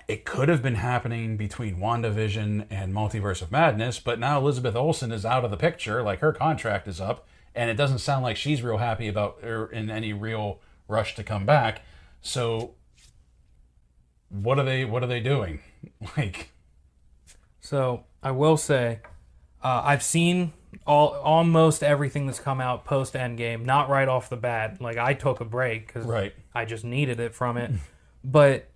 Speaker 1: It could have been happening between WandaVision and Multiverse of Madness, but now Elizabeth Olsen is out of the picture, like her contract is up, and it doesn't sound like she's real happy about or in any real rush to come back. So what are they doing? Like,
Speaker 2: so I will say, I've seen almost everything that's come out post Endgame. Not right off the bat. Like, I took a break because
Speaker 1: right.
Speaker 2: I just needed it from it. But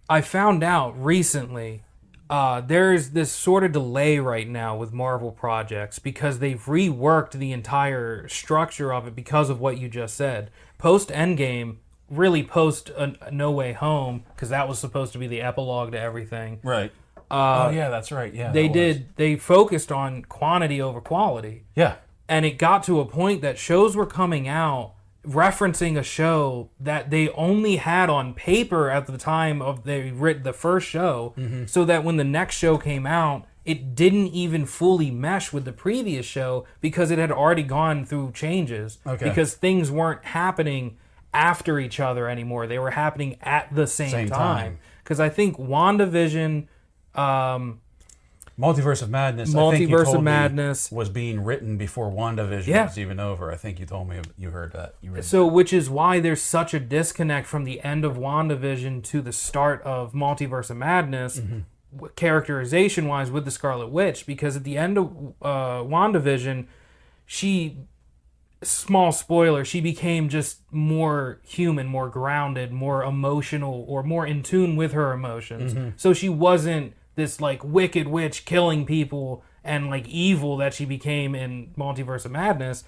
Speaker 2: I found out recently there's this sort of delay right now with Marvel projects because they've reworked the entire structure of it because of what you just said. Post Endgame, really post No Way Home, because that was supposed to be the epilogue to everything.
Speaker 1: Right. Oh yeah, that's right. Yeah,
Speaker 2: they focused on quantity over quality.
Speaker 1: Yeah.
Speaker 2: And it got to a point that shows were coming out referencing a show that they only had on paper at the time of they writ the first show, so that when the next show came out, it didn't even fully mesh with the previous show because it had already gone through changes.
Speaker 1: Okay.
Speaker 2: Because things weren't happening after each other anymore. They were happening at the same time. Because I think WandaVision...
Speaker 1: Multiverse of Madness. I think you told me was being written before WandaVision was even over. I think you told me you heard that.
Speaker 2: So, which is why there's such a disconnect from the end of WandaVision to the start of Multiverse of Madness, characterization-wise, with the Scarlet Witch. Because at the end of WandaVision, small spoiler, she became just more human, more grounded, more emotional, or more in tune with her emotions. So she wasn't this like wicked witch killing people and like evil that she became in Multiverse of Madness.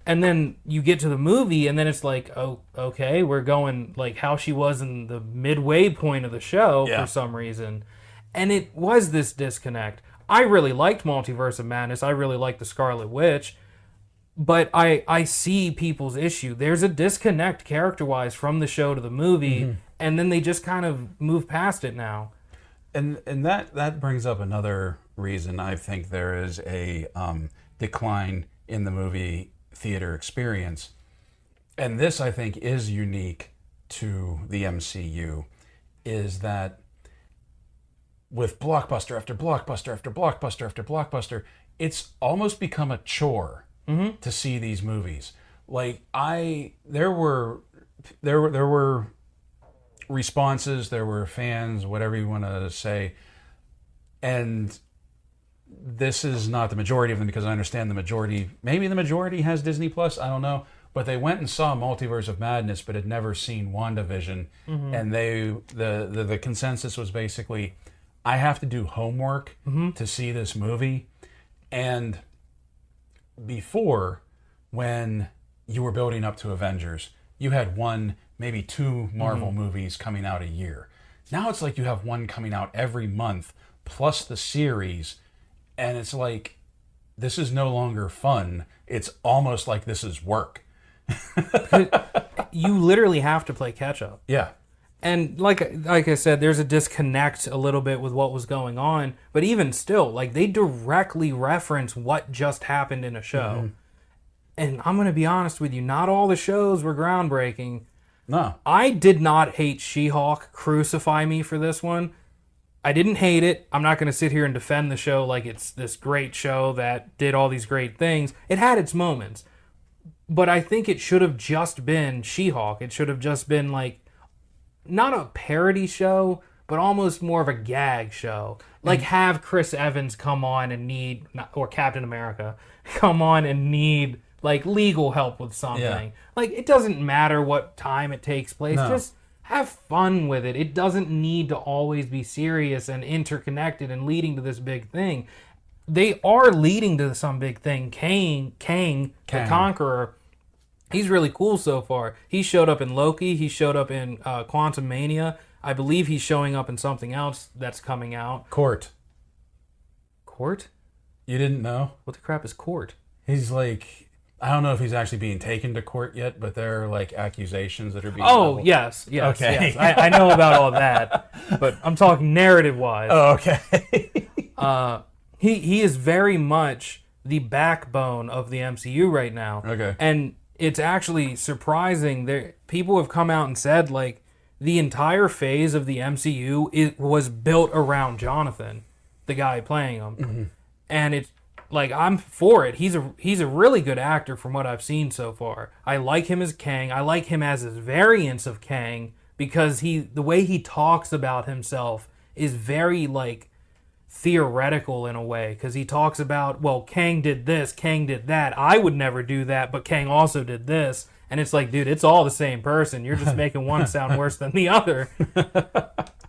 Speaker 2: And then you get to the movie and then it's like, oh, okay, we're going like how she was in the midway point of the show for some reason. And it was this disconnect. I really liked Multiverse of Madness. I really liked the Scarlet Witch. But I see people's issue. There's a disconnect character-wise from the show to the movie, and then they just kind of move past it now.
Speaker 1: And that brings up another reason I think there is a decline in the movie theater experience. And this, I think, is unique to the MCU, is that with blockbuster after blockbuster after blockbuster after blockbuster, it's almost become a chore to see these movies. Like, there were responses, there were fans, whatever you want to say, and this is not the majority of them because I understand maybe the majority has Disney Plus, I don't know, but they went and saw Multiverse of Madness but had never seen WandaVision, and the consensus was basically, I have to do homework to see this movie. And before, when you were building up to Avengers, you had one, maybe two Marvel movies coming out a year. Now it's like you have one coming out every month, plus the series, and it's like, this is no longer fun. It's almost like this is work.
Speaker 2: You literally have to play catch up.
Speaker 1: Yeah.
Speaker 2: And like I said, there's a disconnect a little bit with what was going on. But even still, like, they directly reference what just happened in a show. And I'm going to be honest with you, not all the shows were groundbreaking.
Speaker 1: No.
Speaker 2: I did not hate She-Hulk. Crucify me for this one. I didn't hate it. I'm not going to sit here and defend the show like it's this great show that did all these great things. It had its moments. But I think it should have just been She-Hulk. It should have just been like, not a parody show, but almost more of a gag show. Like, have Chris Evans come on and or Captain America, come on and need, like, legal help with something. Yeah. Like, it doesn't matter what time it takes place. No. Just have fun with it. It doesn't need to always be serious and interconnected and leading to this big thing. They are leading to some big thing. Kang, the Conqueror, he's really cool so far. He showed up in Loki. He showed up in Quantum Mania. I believe he's showing up in something else that's coming out.
Speaker 1: Court? You didn't know?
Speaker 2: What the crap is Court?
Speaker 1: He's like, I don't know if he's actually being taken to court yet, but there are like accusations that are being
Speaker 2: leveled. Yes.
Speaker 1: Okay.
Speaker 2: Yes. I know about all that, but I'm talking narrative-wise.
Speaker 1: Oh, okay.
Speaker 2: He is very much the backbone of the MCU right now.
Speaker 1: Okay.
Speaker 2: And it's actually surprising. People have come out and said, like, the entire phase of the MCU was built around Jonathan, the guy playing him. Mm-hmm. And it's like, I'm for it. He's a really good actor from what I've seen so far. I like him as Kang. I like him as his variants of Kang because the way he talks about himself is very, like, theoretical in a way, because he talks about, well, Kang did this, Kang did that, I would never do that, but Kang also did this, and it's like, dude, it's all the same person, you're just making one sound worse than the other.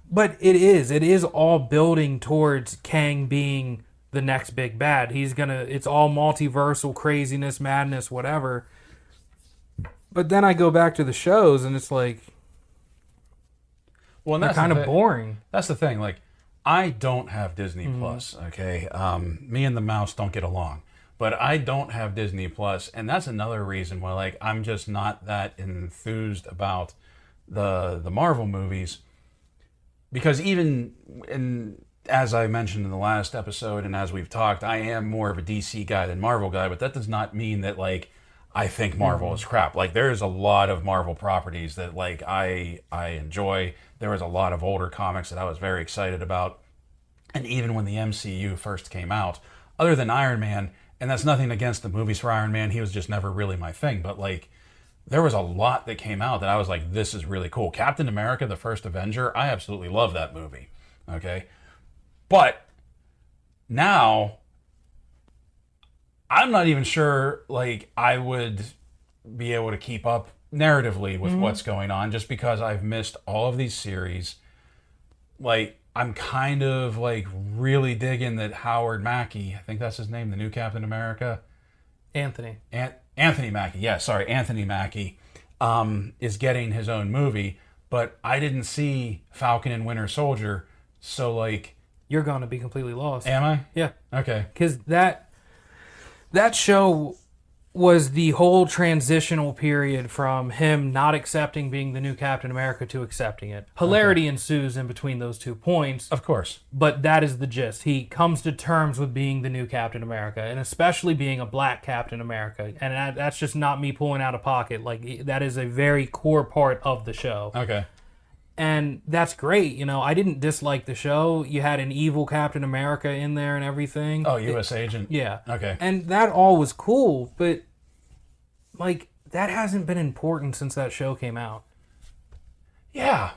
Speaker 2: But it is all building towards Kang being the next big bad. It's all multiversal craziness, madness, whatever. But then I go back to the shows and it's like, well, they're kind of boring.
Speaker 1: That's the thing, like, I don't have Disney Plus, okay? Me and the mouse don't get along. But I don't have Disney Plus, and that's another reason why, like, I'm just not that enthused about the Marvel movies. Because as I mentioned in the last episode, and as we've talked, I am more of a DC guy than Marvel guy, but that does not mean that, like, I think Marvel is crap. Like, there's a lot of Marvel properties that, like, I enjoy. There was a lot of older comics that I was very excited about. And even when the MCU first came out, other than Iron Man, and that's nothing against the movies for Iron Man, he was just never really my thing. But, like, there was a lot that came out that I was like, this is really cool. Captain America, the First Avenger, I absolutely love that movie. Okay? But now, I'm not even sure, like, I would be able to keep up narratively with what's going on just because I've missed all of these series. Like, I'm kind of, like, really digging that Howard Mackie, I think that's his name, the new Captain America.
Speaker 2: Anthony.
Speaker 1: Anthony Mackie, yeah, sorry, Anthony Mackie is getting his own movie, but I didn't see Falcon and Winter Soldier, so, like...
Speaker 2: You're going to be completely lost.
Speaker 1: Am I?
Speaker 2: Yeah.
Speaker 1: Okay.
Speaker 2: Because that show was the whole transitional period from him not accepting being the new Captain America to accepting it. Hilarity ensues in between those 2 points.
Speaker 1: Of course.
Speaker 2: But that is the gist. He comes to terms with being the new Captain America, and especially being a black Captain America. And that's just not me pulling out of pocket. Like, that is a very core part of the show.
Speaker 1: Okay.
Speaker 2: And that's great. You know, I didn't dislike the show. You had an evil Captain America in there and everything.
Speaker 1: Oh, U.S. agent.
Speaker 2: Yeah.
Speaker 1: Okay.
Speaker 2: And that all was cool, but, like, that hasn't been important since that show came out.
Speaker 1: Yeah.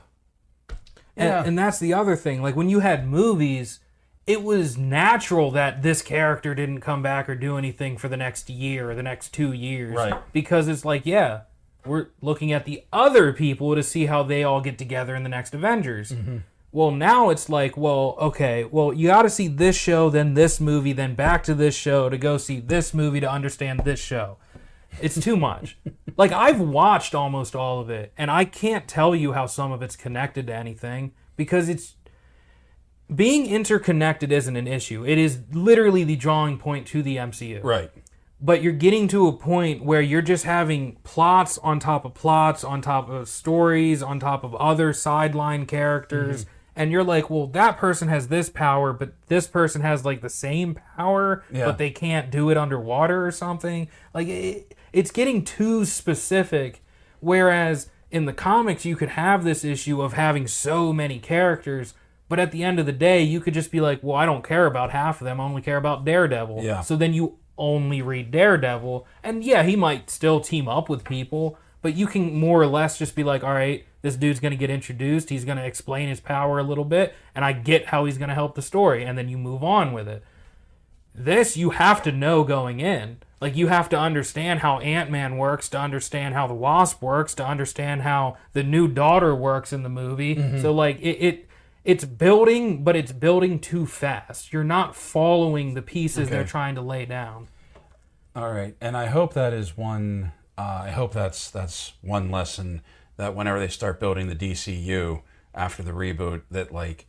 Speaker 2: And that's the other thing. Like, when you had movies, it was natural that this character didn't come back or do anything for the next year or the next 2 years.
Speaker 1: Right.
Speaker 2: Because it's like, yeah, we're looking at the other people to see how they all get together in the next Avengers. Mm-hmm. Well, now it's like, well, okay, well, you got to see this show, then this movie, then back to this show to go see this movie to understand this show. It's too much. Like, I've watched almost all of it, and I can't tell you how some of it's connected to anything, because it's... Being interconnected isn't an issue. It is literally the drawing point to the MCU.
Speaker 1: Right.
Speaker 2: But you're getting to a point where you're just having plots on top of stories, on top of other sideline characters. Mm-hmm. And you're like, well, that person has this power, but this person has, like, the same power, but they can't do it underwater or something. Like, it's getting too specific. Whereas in the comics, you could have this issue of having so many characters, but at the end of the day, you could just be like, well, I don't care about half of them. I only care about Daredevil.
Speaker 1: Yeah.
Speaker 2: So then you only read Daredevil, and yeah, he might still team up with people, but you can more or less just be like, all right, this dude's going to get introduced, he's going to explain his power a little bit, and I get how he's going to help the story, and then you move on with it. This, you have to know going in. Like, you have to understand how Ant-Man works, to understand how the Wasp works, to understand how the new daughter works in the movie. Mm-hmm. So, like, it's building, but it's building too fast. You're not following the pieces they're trying to lay down.
Speaker 1: All right, and I hope that is one. I hope that's one lesson, that whenever they start building the DCU after the reboot, that, like,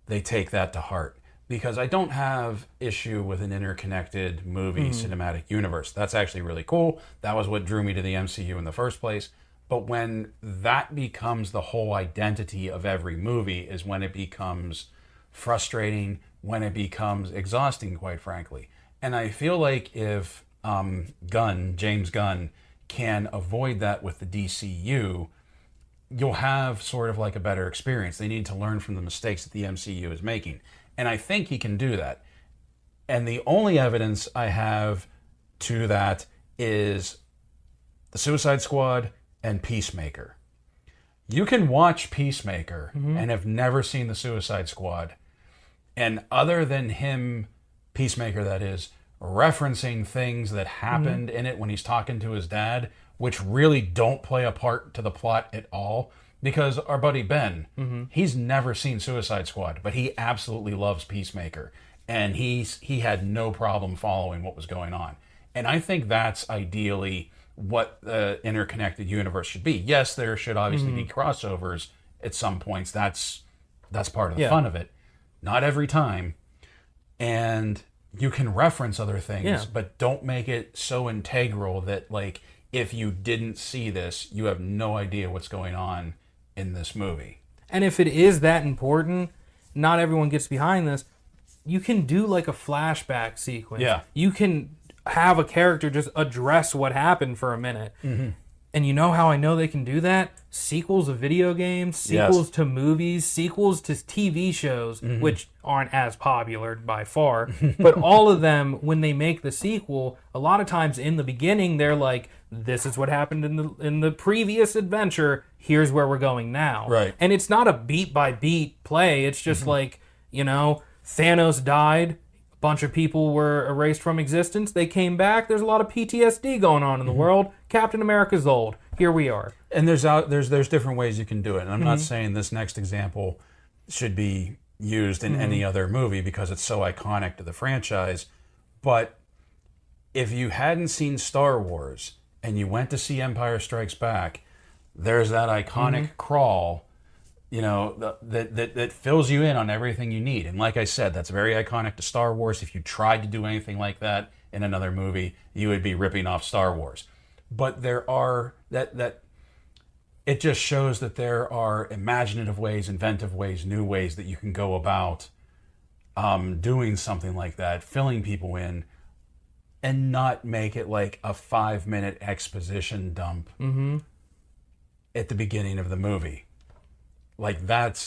Speaker 1: they take that to heart. Because I don't have issue with an interconnected movie cinematic universe. That's actually really cool. That was what drew me to the MCU in the first place. But when that becomes the whole identity of every movie is when it becomes frustrating when it becomes exhausting, quite frankly. And I feel like if James Gunn, can avoid that with the DCU, you'll have sort of like a better experience. They need to learn from the mistakes that the MCU is making. And I think he can do that. And the only evidence I have to that is the Suicide Squad and Peacemaker. You can watch Peacemaker and have never seen the Suicide Squad. And other than him, Peacemaker that is, referencing things that happened in it when he's talking to his dad, which really don't play a part to the plot at all. Because our buddy Ben, he's never seen Suicide Squad, but he absolutely loves Peacemaker. And he had no problem following what was going on. And I think that's ideally what the interconnected universe should be. Yes, there should obviously be crossovers at some points. That's part of the fun of it. Not every time. And you can reference other things, but don't make it so integral that, like, if you didn't see this, you have no idea what's going on in this movie.
Speaker 2: And if it is that important, not everyone gets behind this. You can do like a flashback sequence.
Speaker 1: Yeah.
Speaker 2: You can have a character just address what happened for a minute. And you know how I know they can do that? Sequels of video games, sequels to movies, sequels to TV shows, which aren't as popular by far. But all of them, when they make the sequel, a lot of times in the beginning, they're like, this is what happened in the previous adventure. Here's where we're going now.
Speaker 1: Right.
Speaker 2: And it's not a beat-by-beat play. It's just like, you know, Thanos died. Bunch of people were erased from existence. They came back. There's a lot of PTSD going on in the world. Captain America's old. Here we are.
Speaker 1: And there's different ways you can do it. And I'm not saying this next example should be used in any other movie because it's so iconic to the franchise. But if you hadn't seen Star Wars and you went to see Empire Strikes Back, there's that iconic crawl, you know, that fills you in on everything you need. And like I said, that's very iconic to Star Wars. If you tried to do anything like that in another movie, you would be ripping off Star Wars. But there are it just shows that there are imaginative ways, inventive ways, new ways that you can go about doing something like that, filling people in, and not make it like a 5-minute exposition dump at the beginning of the movie. Like that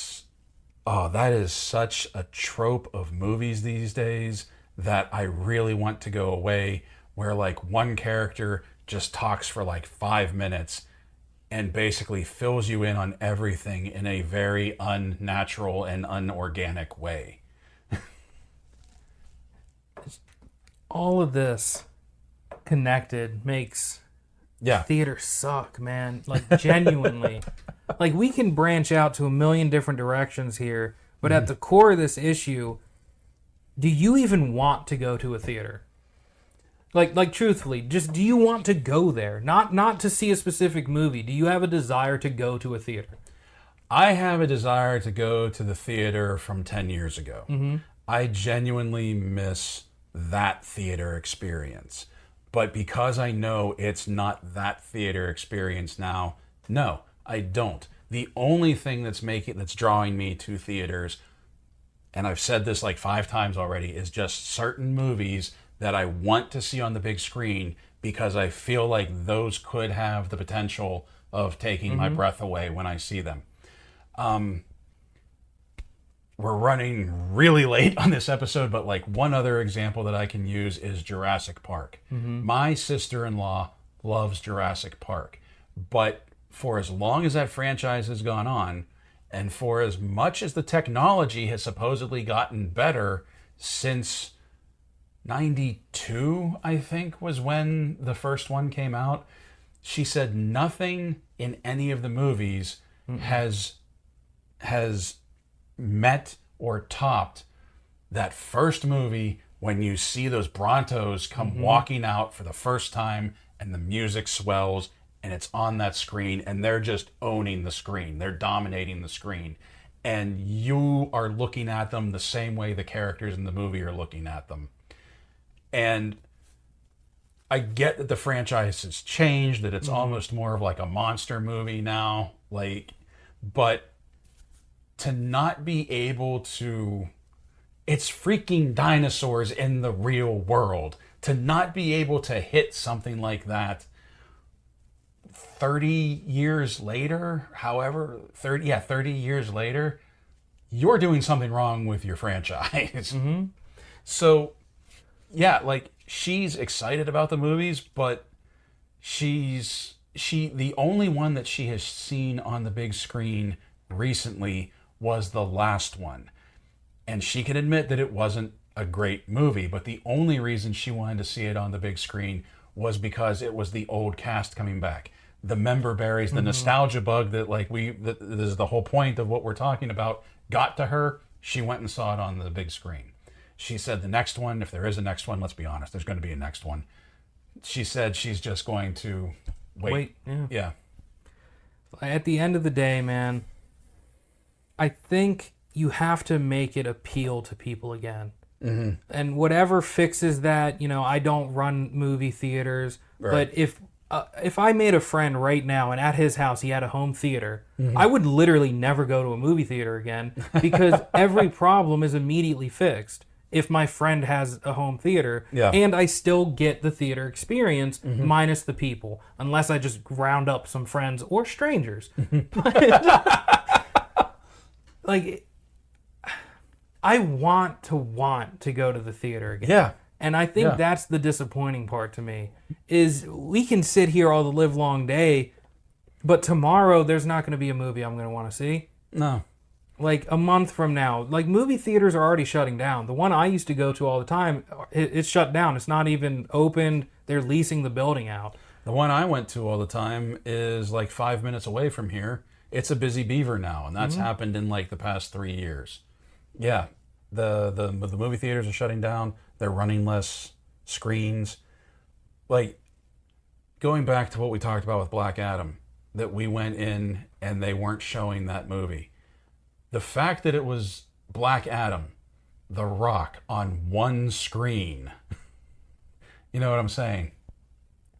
Speaker 1: is such a trope of movies these days that I really want to go away, where like one character just talks for like 5 minutes and basically fills you in on everything in a very unnatural and unorganic way.
Speaker 2: All of this connected makes theater suck, man. Like, genuinely. Like, we can branch out to a million different directions here, but at the core of this issue, do you even want to go to a theater? Like truthfully, just do you want to go there? Not to see a specific movie. Do you have a desire to go to a theater?
Speaker 1: I have a desire to go to the theater from 10 years ago. I genuinely miss that theater experience. But because I know it's not that theater experience now, no, I don't. The only thing that's drawing me to theaters, and I've said this like 5 times already, is just certain movies that I want to see on the big screen because I feel like those could have the potential of taking my breath away when I see them. We're running really late on this episode, but like one other example that I can use is Jurassic Park. My sister-in-law loves Jurassic Park, but for as long as that franchise has gone on, and for as much as the technology has supposedly gotten better since 92, I think, was when the first one came out, she said nothing in any of the movies has met or topped that first movie when you see those Brontos come walking out for the first time and the music swells and it's on that screen and they're just owning the screen. They're dominating the screen. And you are looking at them the same way the characters in the movie are looking at them. And I get that the franchise has changed, that it's almost more of like a monster movie now, but to not be able to, it's freaking dinosaurs in the real world, to not be able to hit something like that 30 years later, 30 years later, you're doing something wrong with your franchise.
Speaker 2: Mm-hmm.
Speaker 1: So, yeah, like, she's excited about the movies, but the only one that she has seen on the big screen recently was the last one. And she can admit that it wasn't a great movie, but the only reason she wanted to see it on the big screen was because it was the old cast coming back. The member berries, the nostalgia bug that this is the whole point of what we're talking about, got to her. She went and saw it on the big screen. She said the next one, if there is a next one, let's be honest, there's going to be a next one. She said she's just going to wait. Yeah.
Speaker 2: At the end of the day, man, I think you have to make it appeal to people again.
Speaker 1: Mm-hmm.
Speaker 2: And whatever fixes that, I don't run movie theaters,
Speaker 1: right.
Speaker 2: But if I made a friend right now and at his house he had a home theater,
Speaker 1: mm-hmm.
Speaker 2: I would literally never go to a movie theater again because every problem is immediately fixed if my friend has a home theater.
Speaker 1: Yeah.
Speaker 2: And I still get the theater experience
Speaker 1: mm-hmm.
Speaker 2: minus the people, unless I just round up some friends or strangers. Like, I want to go to the theater again.
Speaker 1: Yeah.
Speaker 2: And I think that's the disappointing part to me, is we can sit here all the live long day, but tomorrow there's not going to be a movie I'm going to want to see.
Speaker 1: No.
Speaker 2: Like a month from now, like movie theaters are already shutting down. The one I used to go to all the time, it's shut down. It's not even opened. They're leasing the building out.
Speaker 1: The one I went to all the time is like 5 minutes away from here. It's a Busy Beaver now, and that's happened in like the past 3 years. Yeah. The movie theaters are shutting down. They're running less screens. Like, going back to what we talked about with Black Adam, that we went in and they weren't showing that movie. The fact that it was Black Adam, The Rock, on one screen. You know what I'm saying?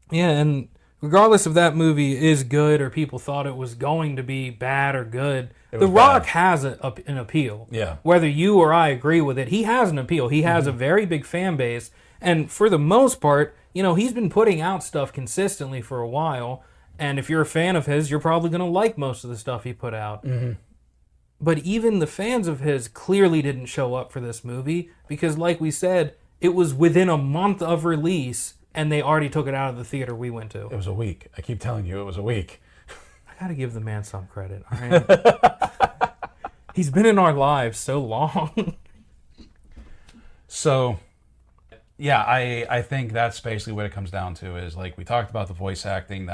Speaker 2: Yeah, and regardless if that movie is good or people thought it was going to be bad or good, The Rock has an appeal.
Speaker 1: Yeah.
Speaker 2: Whether you or I agree with it, he has an appeal. He has a very big fan base. And for the most part, he's been putting out stuff consistently for a while. And if you're a fan of his, you're probably going to like most of the stuff he put out.
Speaker 1: Mm-hmm.
Speaker 2: But even the fans of his clearly didn't show up for this movie because, like we said, it was within a month of release and they already took it out of the theater we went to.
Speaker 1: It was a week. I keep telling you, it was a week.
Speaker 2: I gotta give the man some credit, all right? He's been in our lives so long.
Speaker 1: So, yeah, I think that's basically what it comes down to is, like, we talked about the voice acting,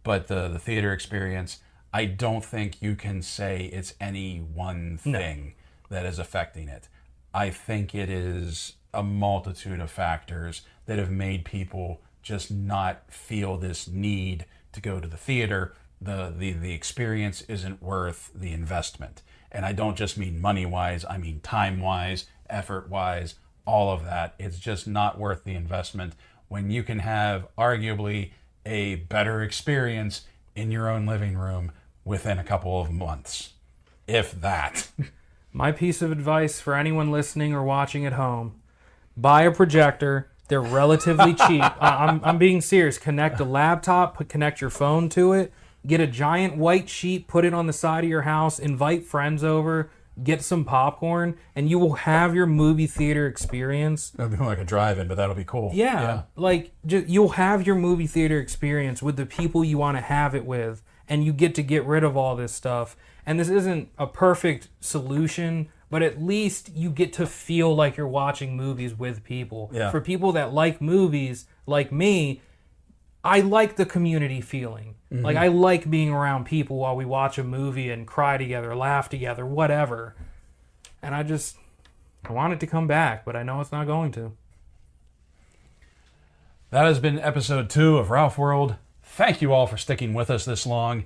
Speaker 1: but the theater experience, I don't think you can say it's any one thing that is affecting it. I think it is a multitude of factors that have made people just not feel this need to go to the theater. The experience isn't worth the investment. And I don't just mean money-wise, I mean time-wise, effort-wise, all of that. It's just not worth the investment when you can have arguably a better experience in your own living room within a couple of months, if that.
Speaker 2: My piece of advice for anyone listening or watching at home, buy a projector. They're relatively cheap. I'm being serious. Connect a laptop, connect your phone to it, get a giant white sheet, put it on the side of your house, invite friends over, get some popcorn, and you will have your movie theater experience.
Speaker 1: It'll be like a drive-in, but that'll be cool.
Speaker 2: Yeah. Like, you'll have your movie theater experience with the people you want to have it with, and you get to get rid of all this stuff. And this isn't a perfect solution, but at least you get to feel like you're watching movies with people.
Speaker 1: Yeah.
Speaker 2: For people that like movies, like me, I like the community feeling. Mm-hmm. Like, I like being around people while we watch a movie and cry together, laugh together, whatever. And I want it to come back, but I know it's not going to.
Speaker 1: That has been episode 2 of Ralph World. Thank you all for sticking with us this long.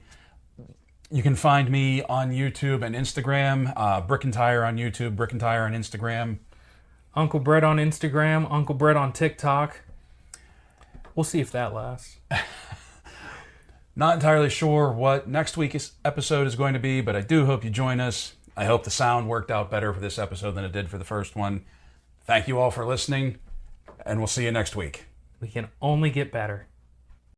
Speaker 1: You can find me on YouTube and Instagram, Brick and Tire on YouTube, Brick and Tire on Instagram.
Speaker 2: Uncle Brett on Instagram, Uncle Brett on TikTok. We'll see if that lasts.
Speaker 1: Not entirely sure what next week's episode is going to be, but I do hope you join us. I hope the sound worked out better for this episode than it did for the first one. Thank you all for listening, and we'll see you next week.
Speaker 2: We can only get better.